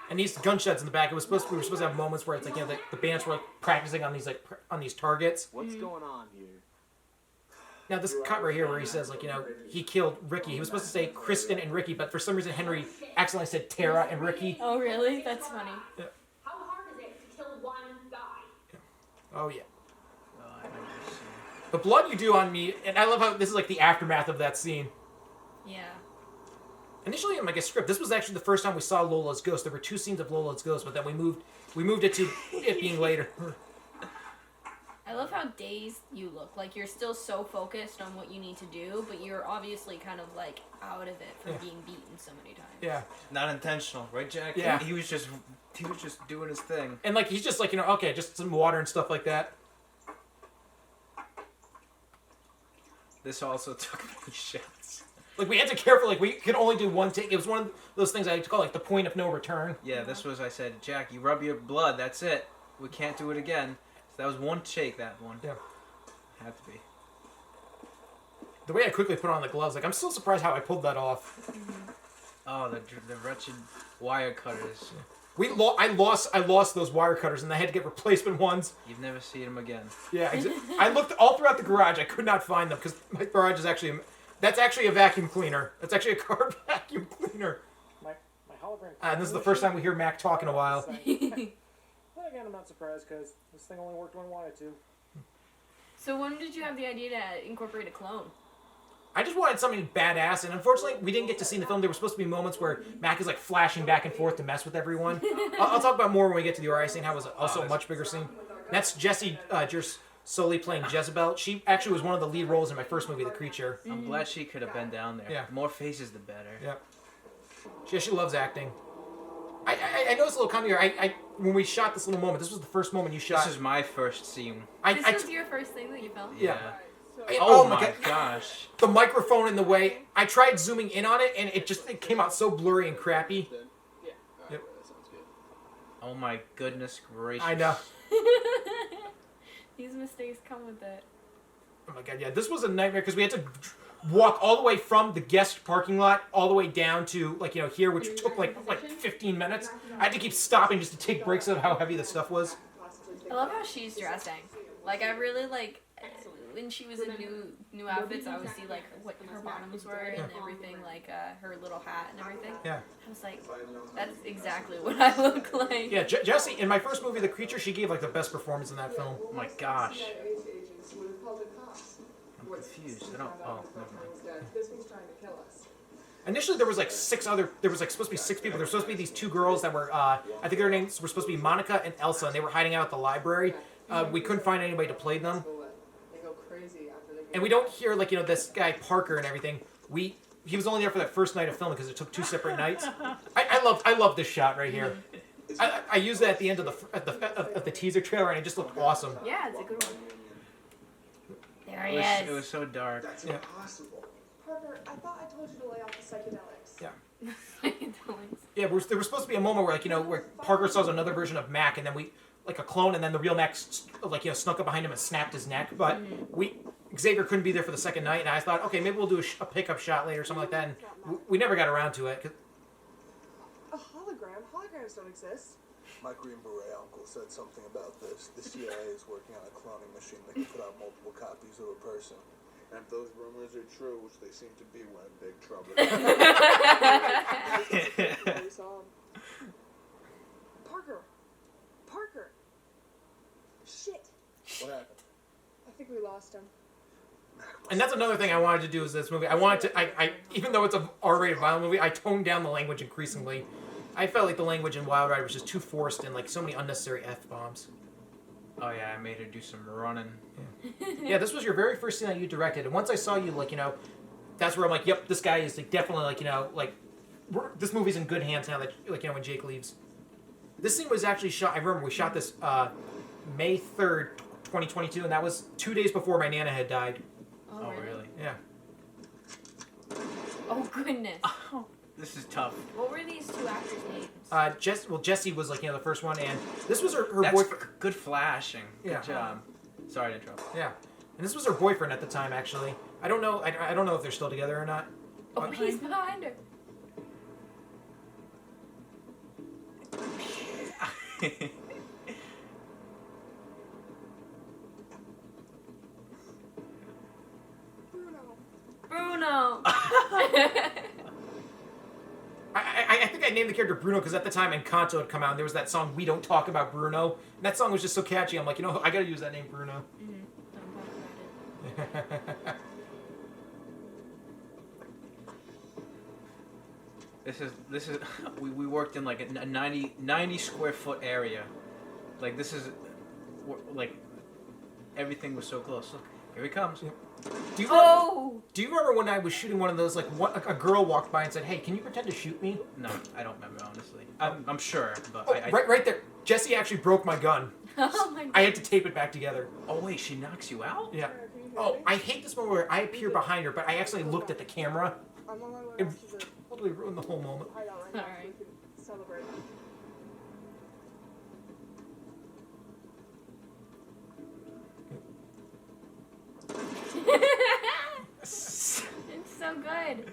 And these gunshots in the back, we were supposed to have moments where it's like the bandits were like practicing on these on these targets. What's going on here? Now this cut right here where he says like he killed Ricky. He was supposed to say Kristen and Ricky, but for some reason Henry accidentally said Tara and Ricky. Oh really? That's funny. Yeah. How hard is it to kill one guy? Oh yeah. The blood you do on me, and I love how this is like the aftermath of that scene. Yeah. Initially in my script, this was actually the first time we saw Lola's ghost. There were two scenes of Lola's ghost, but then we moved it to it being later. I love how dazed you look. Like you're still so focused on what you need to do, but you're obviously kind of like out of it from being beaten so many times. Yeah. Not intentional, right, Jack? Yeah. He was just doing his thing. And like he's just like okay, just some water and stuff like that. This also took many shots. Like we had to careful. Like we could only do one take. It was one of those things I like to call like the point of no return. Yeah, this was, I said, Jack, you rub your blood, that's it. We can't do it again. So that was one shake, that one. Yeah. Had to be. The way I quickly put on the gloves, like I'm still surprised how I pulled that off. Oh, the wretched wire cutters. I lost those wire cutters, and I had to get replacement ones. You've never seen them again. Yeah, I looked all throughout the garage. I could not find them because my garage is actually that's actually a vacuum cleaner. That's actually a car vacuum cleaner. My hologram. And this is the first time we hear Mack talk in a while. But again, I'm not surprised because this thing only worked when I wanted to. So when did you have the idea to incorporate a clone? I just wanted something badass, and unfortunately, we didn't get to see in the film. There were supposed to be moments where Mack is like flashing back and forth to mess with everyone. I'll talk about more when we get to the RI scene. How it was also a much bigger scene. That's Jessie Solely playing Jezebel. She actually was one of the lead roles in my first movie, The Creature. I'm glad she could have been down there. Yeah. The more faces, the better. Yeah. She loves acting. I noticed a little comment here. When we shot this little moment, this was the first moment you shot. This is my first scene. This was your first thing that you filmed? Yeah. Oh my gosh. The microphone in the way. I tried zooming in on it, and it came out so blurry and crappy. Yep. Oh my goodness gracious. I know. These mistakes come with it. Oh my god, yeah, this was a nightmare because we had to walk all the way from the guest parking lot all the way down to, like, you know, here, which took like 15 minutes. I had to keep stopping just to take breaks of how heavy the stuff was. I love how she's dressing. Like, I really like when she was in new outfits. I would see like what her bottoms were and everything, like her little hat and everything. Yeah. I was like, that's exactly what I look like. Yeah, Jessie, in my first movie, The Creature, she gave like the best performance in that film. Oh my gosh. I'm confused. I don't. Oh, never mind. This one's trying to kill us. Initially, there was like supposed to be 6 people. There were supposed to be these 2 girls that were, I think their names were supposed to be Monica and Elsa, and they were hiding out at the library. We couldn't find anybody to play them. They go crazy after they And we don't hear, like, you know, this guy Parker and everything. He was only there for that first night of filming because it took 2 separate nights. I love this shot right here. I used that at the end of the teaser trailer, and it just looked awesome. Yeah, it's a good one. There he It is. was so dark. That's Yeah. impossible. Parker, I thought I told you to lay off the psychedelics. Yeah. Yeah, there was supposed to be a moment where, like, you know, where Parker saw another version of Mack, and then like a clone, and then the real Mack, like, you know, snuck up behind him and snapped his neck. But Xavier couldn't be there for the second night, and I thought, okay, maybe we'll do a pickup shot later or something like that. And we never got around to it. A hologram? Holograms don't exist. My Green Beret uncle said something about this. The CIA is working on a cloning machine that can put out multiple copies of a person. And if those rumors are true, which they seem to be, we're in big trouble. We saw him. Parker! Parker! Shit! What happened? I think we lost him. And that's another thing I wanted to do is this movie. I wanted to, I even though it's a R-rated violent movie, I toned down the language increasingly. I felt like the language in Wild Ride was just too forced and like so many unnecessary F-bombs. Oh yeah, I made her do some running. Yeah, this was your very first scene that you directed, and once I saw you, like, you know, that's where I'm like, yep, this guy is like definitely, like, you know, like this movie's in good hands now that, like, you know, when Jake leaves. This scene was actually shot. I remember we shot this May 3rd, 2022, and that was 2 days before my Nana had died. Oh really? Yeah. Oh goodness. This is tough. What were these 2 actors' names? Jessie was, like, you know, the first one, and this was her That's boyfriend. good flashing. Good Yeah. job. Sorry to interrupt. Yeah, and this was her boyfriend at the time, actually. I don't know. I don't know if they're still together or not. Oh, he's behind her. Bruno. I think I named the character Bruno because at the time Encanto had come out and there was that song We Don't Talk About Bruno. And that song was just so catchy. I'm like, you know, I gotta use that name Bruno. Don't talk about it. This is we worked in like a 90 square foot area. Like this is like everything was so close. Look, here he comes. Yeah. Oh! Do you remember when I was shooting one of those, like, a girl walked by and said, "Hey, can you pretend to shoot me?" No, I don't remember honestly. I'm sure, but Oh, right there. Jessie actually broke my gun. Oh my god. I had to tape it back together. Oh wait, she knocks you out? Yeah. Oh, I hate this moment where I appear behind her, but I actually looked at the camera. I'm on my way It back to the totally ruined the whole moment. hideout right now so Sorry. we can celebrate. It's so good.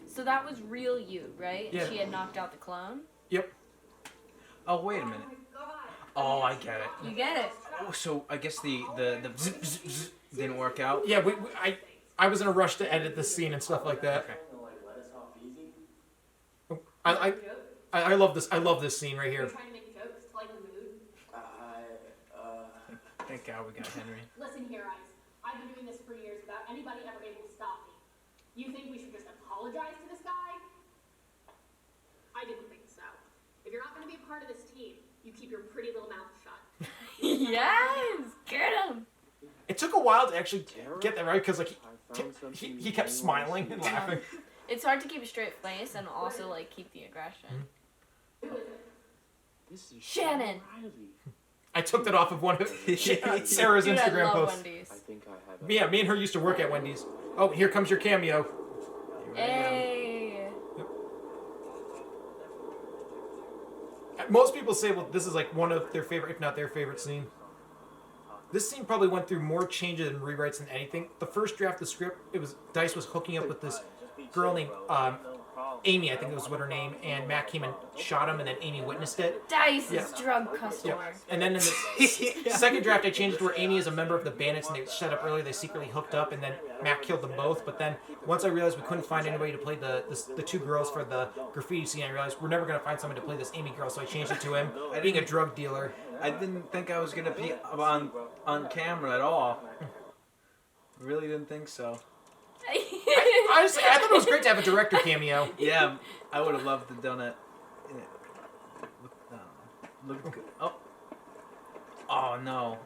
So that was real you, right? Yeah. She had knocked out the clone? Yep. Oh wait a minute. Oh, I get it. You get it. Oh, so I guess the zip, zip, zip didn't work out. Yeah, I was in a rush to edit the scene and stuff like that. Okay. I love this. I love this scene right here. Trying to make jokes to lighten the mood. Thank God we got Henry. Listen here, Ice. I've been doing this for years without anybody ever able to stop me. You think we should just apologize to this guy? I didn't think so. If you're not going to be a part of this team, you keep your pretty little mouth shut. Yes! Get him! It took a while to actually get that right because, like, he kept smiling and laughing. It's hard to keep a straight face and also, like, keep the aggression. Shannon! I took that off of one of Sarah's Dude, Instagram I love posts. Wendy's. Yeah, me and her used to work at Wendy's. Oh, here comes your cameo. Hey! most people say, well, this is like one of their favorite, if not their favorite scene. This scene probably went through more changes and rewrites than anything. The first draft of the script, Dice was hooking up with this girl named Amy, I think it was what her name, and Mack came and shot him, and then Amy witnessed it. Dice's drug customer. Yeah. And then in the second draft, I changed it to where Amy is a member of the Bandits, and they set up earlier. They secretly hooked up, and then Mack killed them both. But then once I realized we couldn't find anybody to play the two girls for the graffiti scene, I realized we're never going to find somebody to play this Amy girl, so I changed it to him being a drug dealer. I didn't think I was gonna be on camera at all. Really didn't think so. Honestly, I thought it was great to have a director cameo. Yeah, I would have loved to have done it. Look good. Oh. Oh no.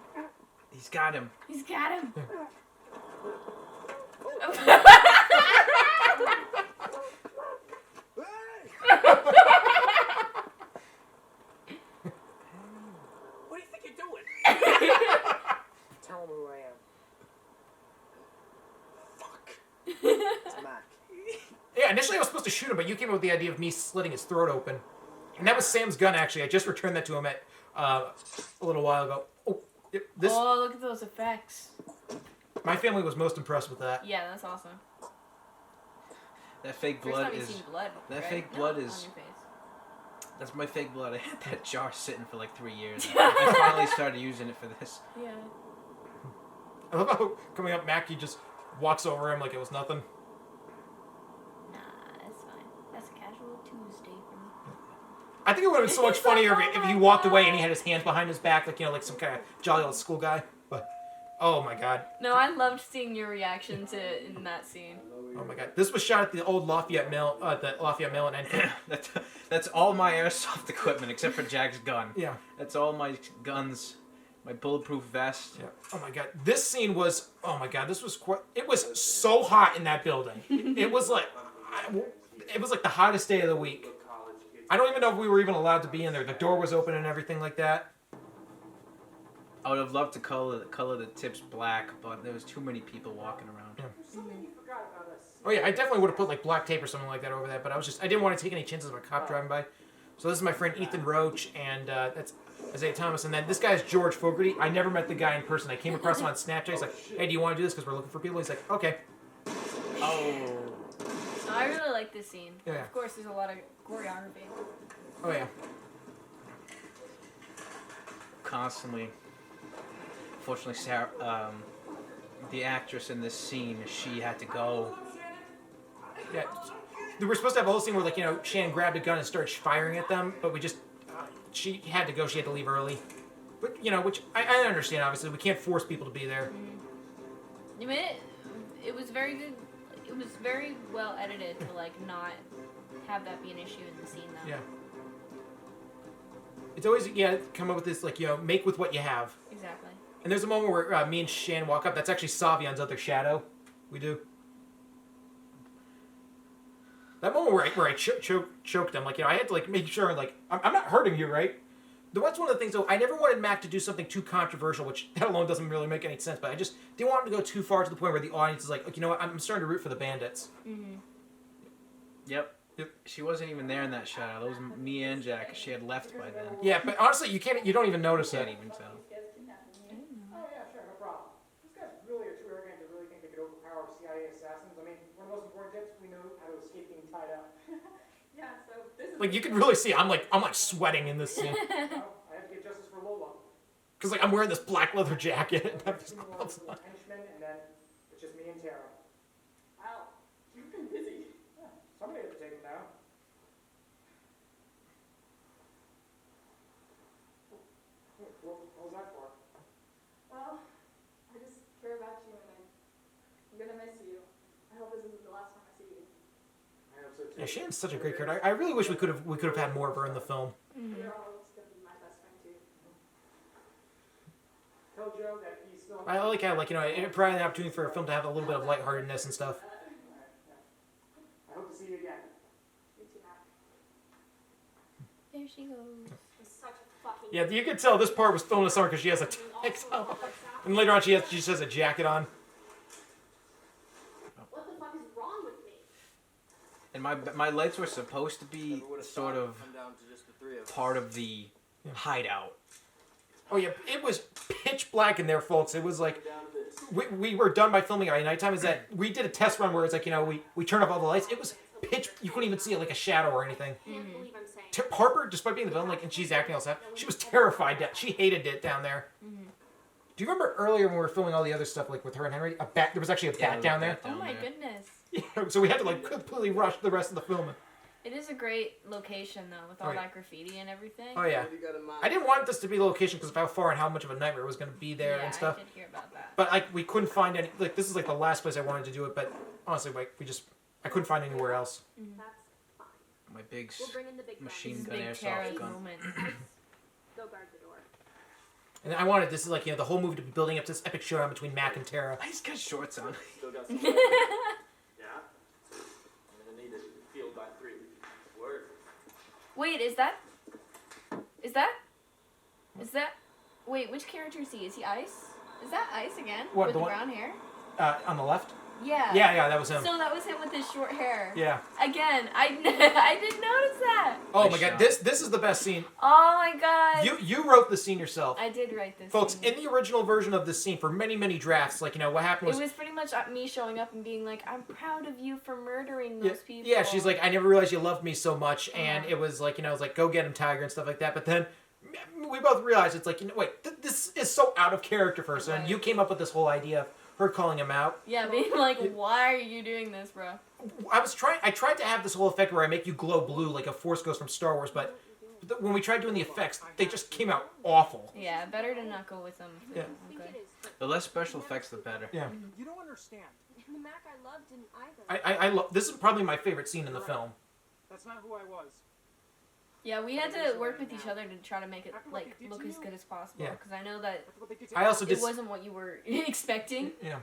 He's got him. He's got him. What do you think you're doing? Tell him who I am. Fuck. It's Mack. Yeah, initially I was supposed to shoot him, but you came up with the idea of me slitting his throat open. And that was Sam's gun, actually. I just returned that to him a little while ago. Oh, look at those effects. My family was most impressed with that. Yeah, that's awesome. That fake First blood time you've is. seen blood, That right? fake blood On is. your face. That's my fake blood. I had that jar sitting for like 3 years. I finally started using it for this. Yeah. I love how coming up, Mackie just walks over him like it was nothing. Nah, that's fine. That's a casual Tuesday for me. I think it would have been so much funnier if he walked away and he had his hands behind his back, like, you know, like some kind of jolly old school guy. But, oh my god. No, I loved seeing your reaction to in that scene. Oh my god. This was shot at the old Lafayette Mill, in Enfield. That's all my airsoft equipment except for Jack's gun. Yeah. That's all my guns, my bulletproof vest. Yeah. Oh my god. This scene was, oh my god, this was quite, it was so hot in that building. It was like the hottest day of the week. I don't even know if we were even allowed to be in there. The door was open and everything like that. I would have loved to color the tips black, but there was too many people walking around. Yeah. Something you forgot about us. Oh yeah, I definitely would have put like black tape or something like that over that, but I didn't want to take any chances of a cop driving by. So this is my friend Ethan Roach, and that's Isaiah Thomas, and then this guy's George Fogarty. I never met the guy in person. I came across him on Snapchat. He's like, "Hey, do you want to do this? Because we're looking for people." He's like, "Okay." Oh. No, I really like this scene. Yeah. Of course, there's a lot of choreography. Oh yeah. Constantly. Fortunately, Sarah, the actress in this scene, she had to go. Yeah. We were supposed to have a whole scene where, like, you know, Shannon grabbed a gun and started firing at them, but we just, she had to go. She had to leave early. But, you know, which I understand, obviously. We can't force people to be there. You made it. It was very good. It was very well edited to, like, not have that be an issue in the scene, though. Yeah. It's always, yeah, come up with this, like, you know, make with what you have. Exactly. And there's a moment where me and Shan walk up. That's actually Savion's other shadow. We do. That moment where I choked him, like, you know, I had to, like, make sure, like, I'm not hurting you, right? That's one of the things, though. I never wanted Mack to do something too controversial, which that alone doesn't really make any sense, but I just didn't want him to go too far to the point where the audience is like, you know what, I'm starting to root for the bandits. Mm-hmm. Yep. She wasn't even there in that shot. That was me and Jack. She had left by then. Yeah, but honestly, you don't even notice Can't it. even tell. Oh yeah, sure, no problem. These guys really are too arrogant to really think they could overpower CIA assassins. I mean, one of the most important tips, we know how to escape being tied up. Yeah, so this is... Like, you can really see, I'm like sweating in this scene. Well, I have to get justice for Lola. Because, like, I'm wearing this black leather jacket. And I'm just, Henchmen, and then it's just me and Tara. Wow, you've been busy. Yeah, somebody had to take him down. What was that for? Well, I just care about you and I'm gonna miss you. I hope this isn't the last time I see you. I hope so too. yeah, Shannon's such a great character. I really wish we could have had more of her in the film. Mm-hmm. You're always gonna be my best friend too. Tell Joe that he's still... I like how, like, you know, it provided an opportunity for a film to have a little bit of lightheartedness and stuff. I hope to see you again. You too, Mac. There she goes. He's such a fucking... Yeah, you can tell this part was filmed in summer because she has a text on. And later on, she just has a jacket on. What the fuck is wrong with me? And my lights were supposed to be sort of part of the hideout. Oh yeah, it was pitch black in there, folks. It was like we were done by filming by nighttime. Is that we did a test run where it's like we turned off all the lights. It was pitch. You couldn't even see it like a shadow or anything. Can't believe I'm saying. Harper, despite being in the film, like, and she's acting all sad, she was terrified. She hated it down there. Do you remember earlier when we were filming all the other stuff, like with her and Henry? A bat. There was actually a bat down there. Oh my goodness. Yeah, so we had to like completely rush the rest of the filming. It is a great location though, with all that graffiti and everything. Oh yeah. I didn't want this to be the location because of how far and how much of a nightmare it was going to be there and stuff. I did hear about that. But like we couldn't find any. Like this is like the last place I wanted to do it. But honestly, like I couldn't find anywhere else. That's fine. My big We'll bring in the big machine guns. gun Big airsoft Tara's gun. moment. Go guard the door. And I wanted this is like the whole movie to be building up to this epic showdown between Mack and Tara. I just got shorts on. Still got some. Yeah? I'm gonna need it field by 3. Word. Wait, is that? Wait, which character is he? Is he Ice? Is that Ice again? What, with the the one- brown hair? On the left. Yeah. Yeah, that was him. So that was him with his short hair. Yeah. Again, I didn't notice that. Oh Nice my god, shot. this is the best scene. Oh my god. You wrote the scene yourself. I did write this. Folks, scene. in the original version of this scene, for many, many drafts, like, what happened was... It was pretty much me showing up and being like, I'm proud of you for murdering those people. Yeah, she's like, I never realized you loved me so much, and it was like, it was like, go get him, Tiger, and stuff like that, but then we both realized it's like, wait, this is so out of character for her, so you came up with this whole idea of her calling him out. Yeah, being like, why are you doing this, bro? I tried to have this whole effect where I make you glow blue like a Force Ghost from Star Wars, but when we tried doing the effects, they just came out awful. Yeah, better to not go with them. Yeah. Okay. The less special effects, the better. Yeah. You don't understand. The Mac I loved didn't either. I love, this is probably my favorite scene in the film. That's not who I was. Yeah, we had to work with each other to try to make it like look as good as possible. Yeah. Because I know that I also did... it wasn't what you were expecting. Yeah.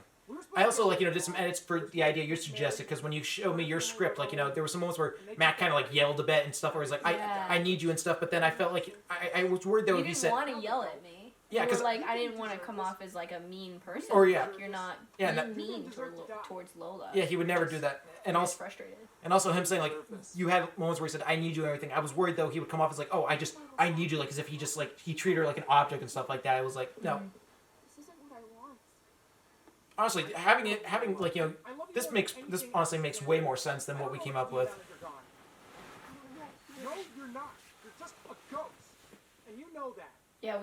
I also, did some edits for the idea you suggested, because when you showed me your script, there were some moments where Matt kind of, yelled a bit and stuff, where he's like, I need you and stuff, but then I felt like, I was worried that You he said... didn't want to yell at me. Yeah, because I didn't want to come off as like a mean person. Or, yeah. Like, you're not being mean towards Lola. Yeah, he would never do that. And also frustrated. And also him saying, you had moments where he said, I need you and everything. I was worried, though, he would come off as like, oh, I need you, as if he just, he treated her like an object and stuff like that. I was like, no. This isn't what I want. Honestly, this honestly makes way more sense than what we came up with. No, you're not. You're just a ghost. And you know that. Yeah,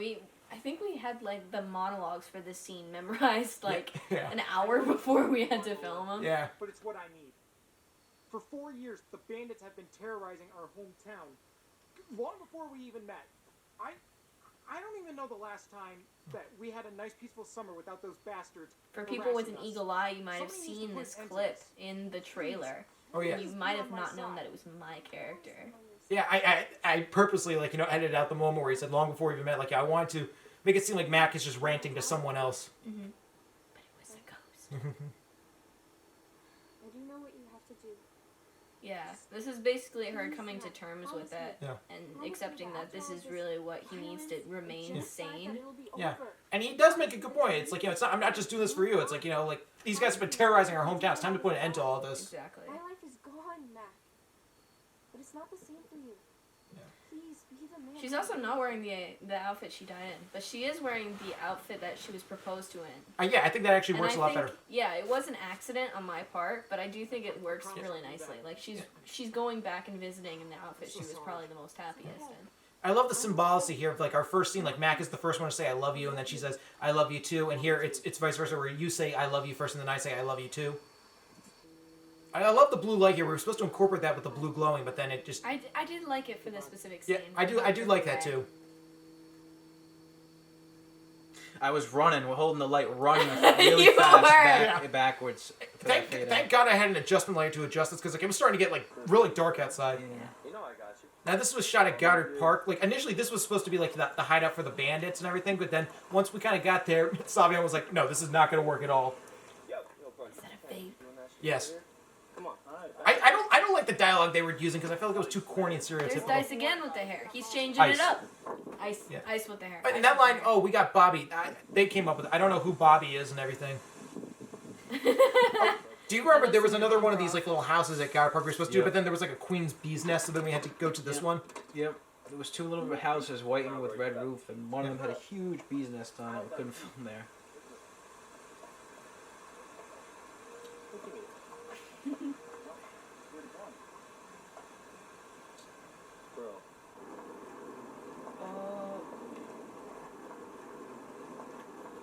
I think we had the monologues for this scene memorized Yeah. an hour before we had to film them. Yeah. But it's what I need. For 4 years, the bandits have been terrorizing our hometown. Long before we even met. I don't even know the last time that we had a nice peaceful summer without those bastards. For people with an harassing us. eagle eye, you might have Somebody needs to seen put this an end to clip this. in the trailer. Oh, yeah. You might have not known that it was my character. Yeah, I purposely, edited out the moment where he said, long before we even met, I wanted to make it seem like Mac is just ranting to someone else. Mm-hmm. But it was a ghost. I do know what you have to do. Yeah, this is basically her coming to terms with it Yeah. and accepting that this is really what he needs to remain sane. Yeah. And he does make a good point. It's it's not, I'm not just doing this for you. It's these guys have been terrorizing our hometown. It's time to put an end to all this. Exactly. My life is gone, Mac. But it's not the same for you. Yeah. Please, be the man. She's also not wearing the outfit she died in, but she is wearing the outfit that she was proposed to in. Yeah, I think that actually And works I a lot think, better. Yeah, it was an accident on my part, but I do think it works really nicely. She's going back and visiting in the outfit she was probably the most happiest in. I love the symbology here of our first scene. Mac is the first one to say I love you, and then she says I love you too. And here it's vice versa, where you say I love you first, and then I say I love you too. I love the blue light here. We were supposed to incorporate that with the blue glowing, but then it just... I did like it for this specific scene. Yeah, I do like that too. I was running, we're holding the light, running really You fast were. Backwards. Thank God I had an adjustment layer to adjust this, because it was starting to get really dark outside. Yeah. You know I got you. Now this was shot at Goddard Park. Initially this was supposed to be the hideout for the bandits and everything, but then once we kind of got there, Savion was like, no, this is not going to work at all. Yo, bud. Is that a vape? Yes. Come on. I don't like the dialogue they were using, because I felt like it was too corny and There's stereotypical. Dice again with the hair. He's changing Ice. it up. Ice. Yeah. Ice with the hair. But in Ice that with the line, hair. oh, we got Bobby. They came up with it. I don't know who Bobby is and everything. Do you remember there was another one of these little houses at Goddard Park we were supposed to do, but then there was a queen's bee's nest, so then we had to go to this one? Yep. There was two little houses, white and with red roof, and one of them had a huge bee's nest on it. We couldn't film there.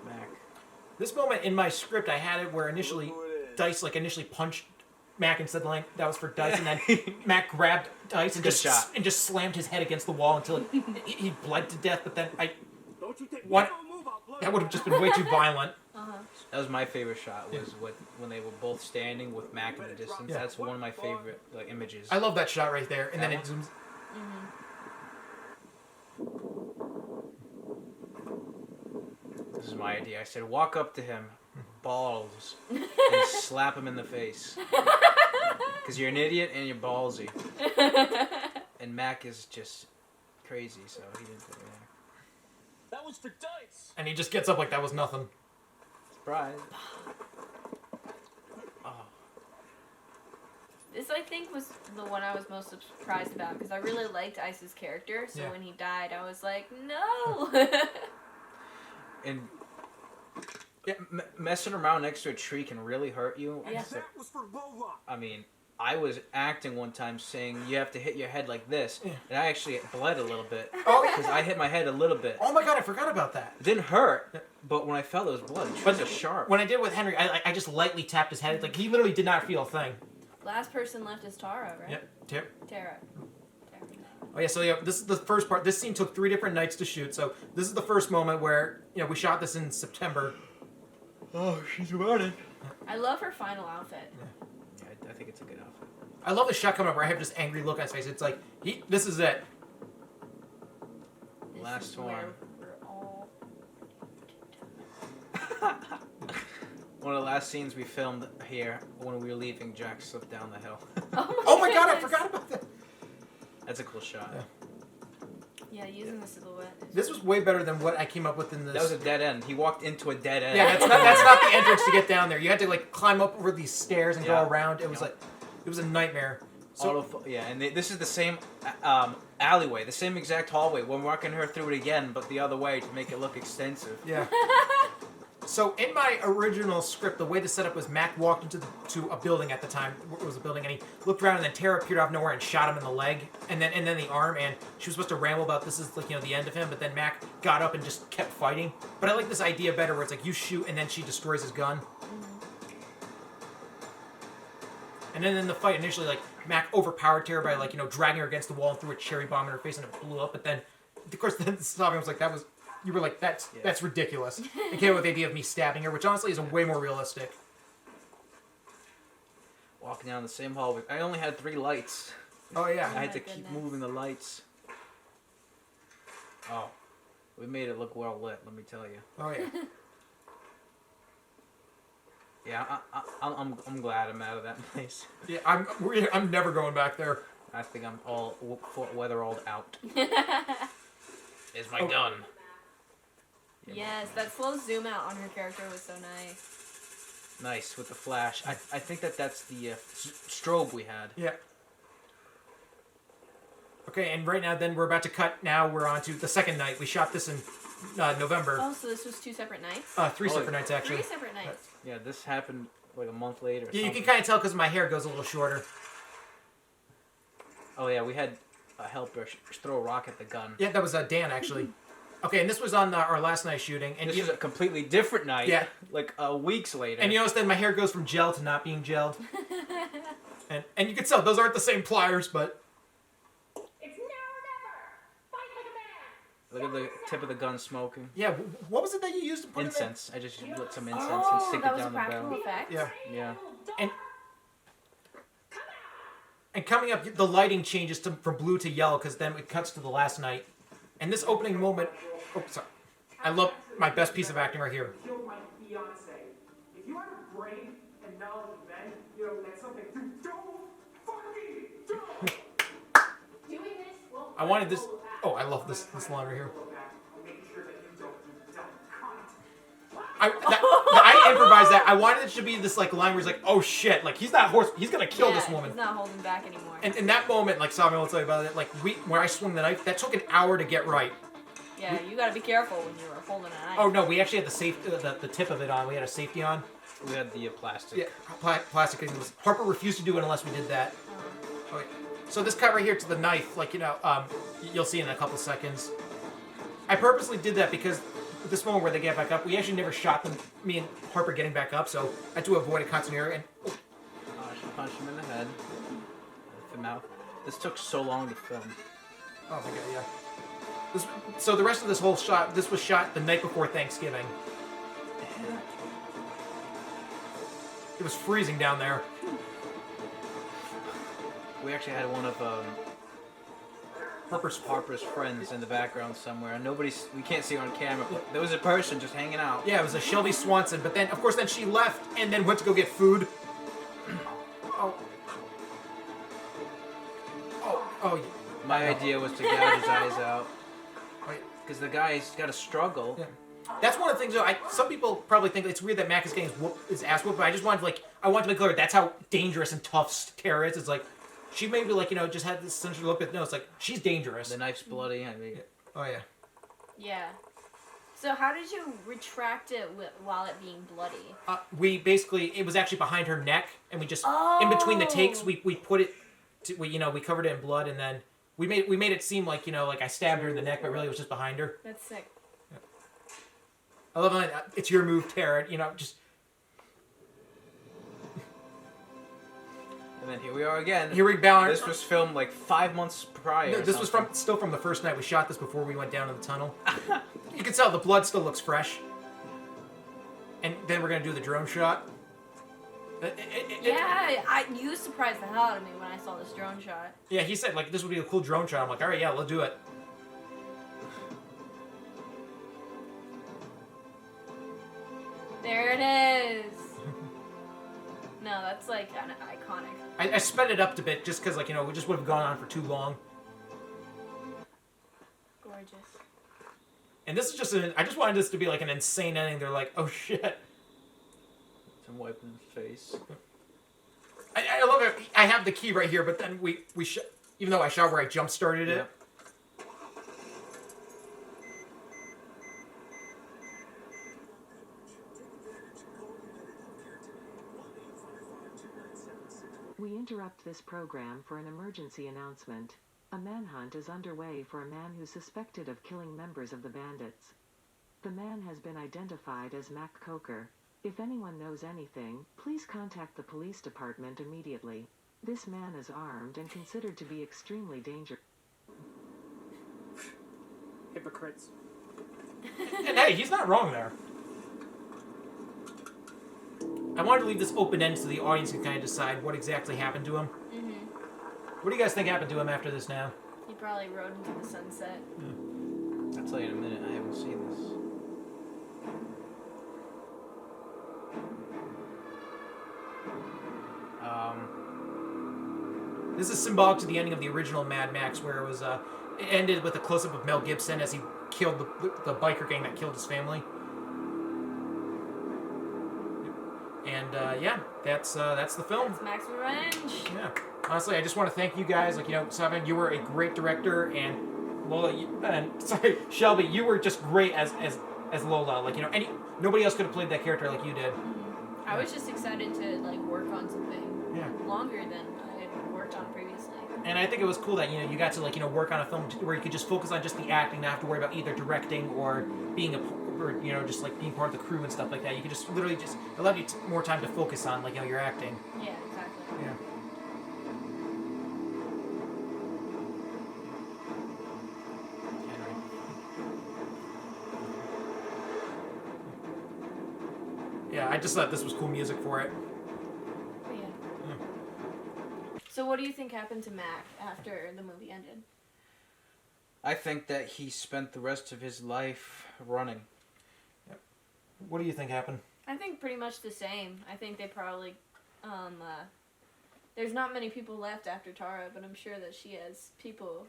Mac. This moment in my script, I had it where initially Dice initially punched Mac and said the line that was for Dice, and then Mac grabbed Dice and just slammed his head against the wall until he bled to death. But then that would have just been way too violent. That was my favorite shot. Was when they were both standing with Mac in the distance. Yeah. That's one of my favorite images. I love that shot right there, and then it zooms. This is my idea. I said, walk up to him, balls, and slap him in the face. Because you're an idiot and you're ballsy. And Mac is just crazy, so he didn't do that. That was for Dice. And he just gets up like that was nothing. Surprise. Oh. This, I think, was the one I was most surprised about, because I really liked Ice's character, so when he died, I was like, no! And messing around next to a tree can really hurt you. Yeah. That was for Lola. I mean, I was acting one time saying you have to hit your head like this, and I actually bled a little bit. Oh, because I hit my head a little bit. Oh my god, I forgot about that. It didn't hurt, but when I fell, it was blood. It was sharp. When I did it with Henry, I just lightly tapped his head. Like, he literally did not feel a thing. Last person left is Tara, right? Yep. Tara. Oh yeah, so this is the first part. This scene took 3 different nights to shoot, so this is the first moment where, we shot this in September. Oh, she's running. I love her final outfit. Yeah, I think it's a good outfit. I love the shot coming up where I have this angry look on his face. It's like, this is it. Last one. One of the last scenes we filmed here, when we were leaving, Jack slipped down the hill. Oh my god, I forgot about that. That's a cool shot. Yeah, using the silhouette. This was way better than what I came up with in this. That was a dead end. He walked into a dead end. Yeah, that's not the entrance to get down there. You had to climb up over these stairs and go around. It was it was a nightmare. So and this is the same alleyway, the same exact hallway. We're walking her through it again, but the other way to make it look extensive. Yeah. So in my original script, the way the setup was Mac walked into a building at the time. It was a building, and he looked around, and then Tara appeared out of nowhere and shot him in the leg, and then the arm, and she was supposed to ramble about this is the end of him, but then Mac got up and just kept fighting. But I like this idea better, where it's like you shoot and then she destroys his gun. And then in the fight, initially, Mac overpowered Tara by dragging her against the wall and threw a cherry bomb in her face, and it blew up. But then, of course, then Sabi was like, you were like, that's ridiculous. And came up with the idea of me stabbing her, which honestly is way more realistic. Walking down the same hallway. I only had 3 lights. Oh yeah. I had to keep moving the lights. Oh, we made it look well lit. Let me tell you. Oh yeah. Yeah, I'm glad I'm out of that place. Yeah, I'm never going back there. I think I'm all weather-alled out. Is my gun. Yes, that slow zoom out on her character was so nice. Nice, with the flash. I think that's the strobe we had. Yeah. Okay, and right now then we're about to cut. Now we're on to the second night. We shot this in November. Oh, so this was 2 separate nights? 3 separate nights, actually. 3 separate nights. Yeah, this happened a month later. Yeah, you can kind of tell because my hair goes a little shorter. Oh yeah, we had a helper throw a rock at the gun. Yeah, that was Dan, actually. Okay, and this was on our last night shooting. And this was a completely different night. Yeah. Weeks later. And you notice then my hair goes from gel to not being gelled. and you can tell those aren't the same pliers, but... It's now or never! Fight like a man! Look at the tip of the gun smoking. Yeah, what was it that you used to put incense. I just lit some incense Oh, and stick that it was down a the practical barrel. effect? Yeah. Yeah. And coming up, the lighting changes from blue to yellow because then it cuts to the last night. And this opening moment... Oh, sorry. I love my best piece of acting right here. Killed my fiance. If you have a brain and knowledge of men, that's something you don't fucking do. Doing this won't I wanted this... Oh, I love this line right here. improvise that. I wanted it to be this like line where he's like, "Oh shit!" Like he's not horse. He's gonna kill this woman. He's not holding back anymore. And in that moment, like Samuel will tell you about it. Like when I swung the knife, that took an hour to get right. Yeah, you gotta be careful when you're holding a knife. Oh no, we actually had the tip of it on. We had a safety on. We had the plastic. Yeah, plastic. Harper refused to do it unless we did that. Okay. So this cut right here to the knife, like you'll see in a couple seconds. I purposely did that because this moment where they get back up, we actually never shot them. Me and Harper getting back up, so I had to avoid a continuity. And She punched him in the head. The mouth. This took so long to film. Oh my god, yeah. So the rest of this whole shot, this was shot the night before Thanksgiving. It was freezing down there. We actually had one of Harper's friends in the background somewhere, and we can't see her on camera, but there was a person just hanging out. Yeah, it was a Shelby Swanson, but then, of course, then she left and then went to go get food. Oh. My idea was to gouge his eyes out. Because the guy's got to struggle. Yeah. That's one of the things, though. Some people probably think it's weird that Mack is getting his ass whooped, but I just wanted to, I want to make clear that's how dangerous and tough Tara is. It's like, she maybe, just had this sensitive look, but no, it's like, she's dangerous. The knife's bloody, I mean. Oh, yeah. Yeah. So how did you retract it while it being bloody? We basically, it was actually behind her neck, and we just, in between the takes, we put it, we covered it in blood, and then we made it seem like, like I stabbed her in the neck, but really it was just behind her. That's sick. Yeah. I love how it's your move, Tara, just... And then here we are again. Here we balance. This was filmed 5 months prior. No, this was still from the first night. We shot this before we went down to the tunnel. You can tell the blood still looks fresh. And then we're gonna do the drone shot. You surprised the hell out of me when I saw this drone shot. Yeah, he said this would be a cool drone shot. I'm like, all right, yeah, let's do it. There it is. No, that's kind of iconic. I sped it up a bit just because, we just would have gone on for too long. Gorgeous. And this is just I just wanted this to be an insane ending. They're like, oh shit. Some wiping his face. I love it. I have the key right here, but then we even though I shot where I jump started it. We interrupt this program for an emergency announcement. A manhunt is underway for a man who's suspected of killing members of the Bandits. The man has been identified as Mack Coker. If anyone knows anything, please contact the police department immediately. This man is armed and considered to be extremely dangerous. Hypocrites. And hey, he's not wrong there. I wanted to leave this open-ended so the audience can kind of decide what exactly happened to him. Mm-hmm. What do you guys think happened to him after this now? He probably rode into the sunset. I'll tell you in a minute. I haven't seen this. This is symbolic to the ending of the original Mad Max, where it was it ended with a close-up of Mel Gibson as he killed the biker gang that killed his family. And yeah, that's the film. That's Max Revenge. Yeah. Honestly, I just want to thank you guys. Savan, you were a great director, and Lola, Shelby, you were just great as Lola. Nobody else could have played that character like you did. Mm-hmm. I was just excited to work on something longer than I had worked on previously. And I think it was cool that you got to work on a film where you could just focus on just the acting, not have to worry about either directing or being just being part of the crew and stuff like that. You could just literally just allowed you more time to focus on your acting. Yeah, exactly. Yeah. Yeah, I just thought this was cool music for it. Yeah. So what do you think happened to Mack after the movie ended? I think that he spent the rest of his life running. Yep. What do you think happened? I think pretty much the same. I think they probably, there's not many people left after Tara, but I'm sure that she has people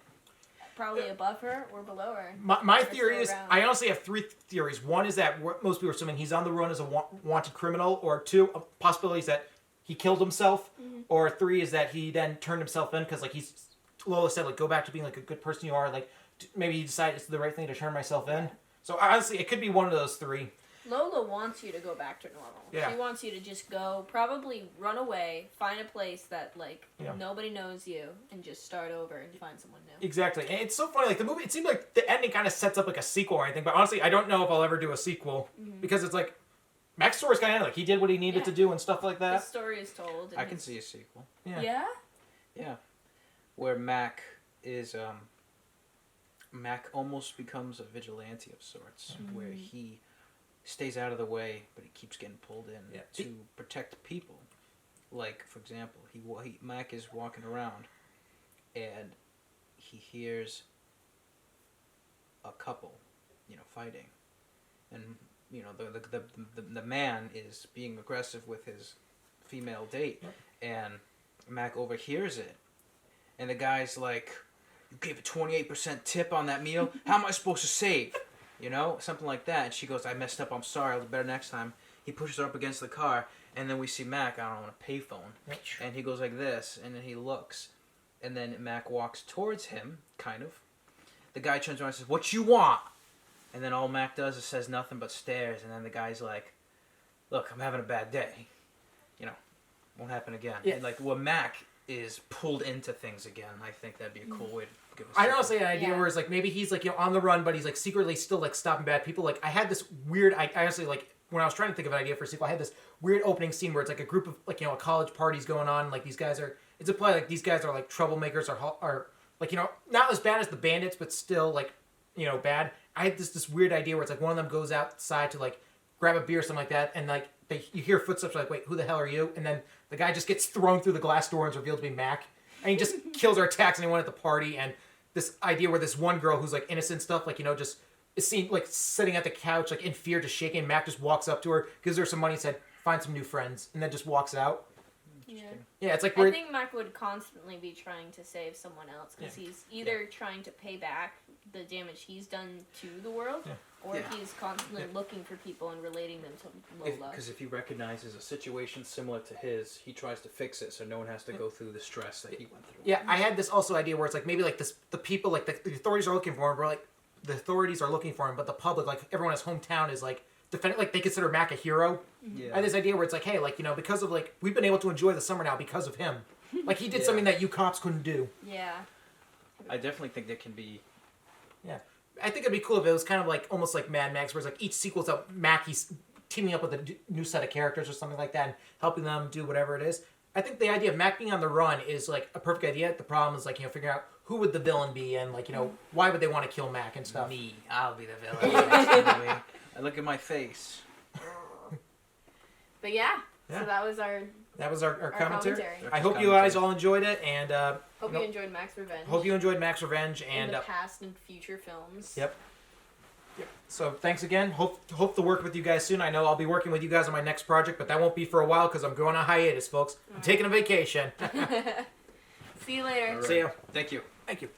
probably above her or below her. My Or theory still is, around. I honestly have 3 theories. One is that most people are assuming he's on the run as a wanted criminal, or 2, possibilities that he killed himself, or 3 is that he then turned himself in because, like Lola said, like, go back to being like a good person you are. Like, maybe he decided it's the right thing to turn myself in. So honestly, it could be one of those 3. Lola wants you to go back to normal. Yeah. She wants you to just go, probably run away, find a place that, like, Yeah. nobody knows you, and just start over and find someone new. Exactly. And it's so funny, like, the movie, it seemed like the ending kind of sets up like a sequel or anything, but honestly, I don't know if I'll ever do a sequel, because it's like, Mack's story's kind of like, he did what he needed to do and stuff like The that. story is told. I can see a sequel. Yeah? Yeah. Where Mack is, Mack almost becomes a vigilante of sorts, where he stays out of the way, but he keeps getting pulled in to protect people. Like, for example, Mack is walking around, and he hears a couple, fighting, and the man is being aggressive with his female date, and Mack overhears it, and the guy's like, "You gave a 28% tip on that meal. How am I supposed to save?" Something like that. And she goes, "I messed up. I'm sorry. I'll do better next time." He pushes her up against the car, and then we see Mack on a payphone, and he goes like this, and then he looks, and then Mack walks towards him, kind of. The guy turns around and says, "What you want?" And then all Mack does is says nothing but stares, and then the guy's like, "Look, I'm having a bad day. Won't happen again." Yeah. And like, Mack is pulled into things again. I think that'd be a cool way to give us. I honestly had an idea where it's like, maybe he's like, on the run, but he's like secretly still like stopping bad people. Like, I had this weird, I honestly, like, when I was trying to think of an idea for a sequel, I had this weird opening scene where it's like a group of, like, a college parties going on, like, these guys are, it's implied like these guys are like troublemakers, or like, not as bad as the bandits, but still like, bad. I had this weird idea where it's like one of them goes outside to like grab a beer or something like that, and like you hear footsteps, like, wait, who the hell are you? And then the guy just gets thrown through the glass door and is revealed to be Mack, and he just kills or attacks anyone at the party. And this idea where this one girl who's like innocent stuff, like, just is seen like sitting at the couch, like in fear, just shaking. Mack just walks up to her, gives her some money, and said, "Find some new friends," and then just walks out. Yeah, it's like I think Mack would constantly be trying to save someone else, because he's either trying to pay back the damage he's done to the world, or he's constantly looking for people and relating them to Lola. Because if he recognizes a situation similar to his, he tries to fix it so no one has to go through the stress that he went through. Yeah, I had this also idea where it's like maybe like the people, like the authorities are looking for him, but like the authorities are looking for him, but the public, like everyone in his hometown, is like defending, like they consider Mack a hero. Yeah. I had this idea where it's like, hey, like, because of like, we've been able to enjoy the summer now because of him. Like, he did something that you cops couldn't do. Yeah. I definitely think there can be. Yeah. I think it'd be cool if it was kind of like, almost like Mad Max, where it's like each sequel's up, Mack, he's teaming up with a new set of characters or something like that and helping them do whatever it is. I think the idea of Mack being on the run is like a perfect idea. The problem is like, figuring out who would the villain be, and like, why would they want to kill Mack and stuff. Me. I'll be the villain. I look at my face. But yeah, so that was our commentary. I hope you guys all enjoyed it, and hope you enjoyed Mack's Revenge. Hope you enjoyed Mack's Revenge and the past and future films. Yep. So thanks again. Hope to work with you guys soon. I know I'll be working with you guys on my next project, but that won't be for a while because I'm going on hiatus, folks. I'm taking a vacation. See you later. Right. See ya. Thank you. Thank you.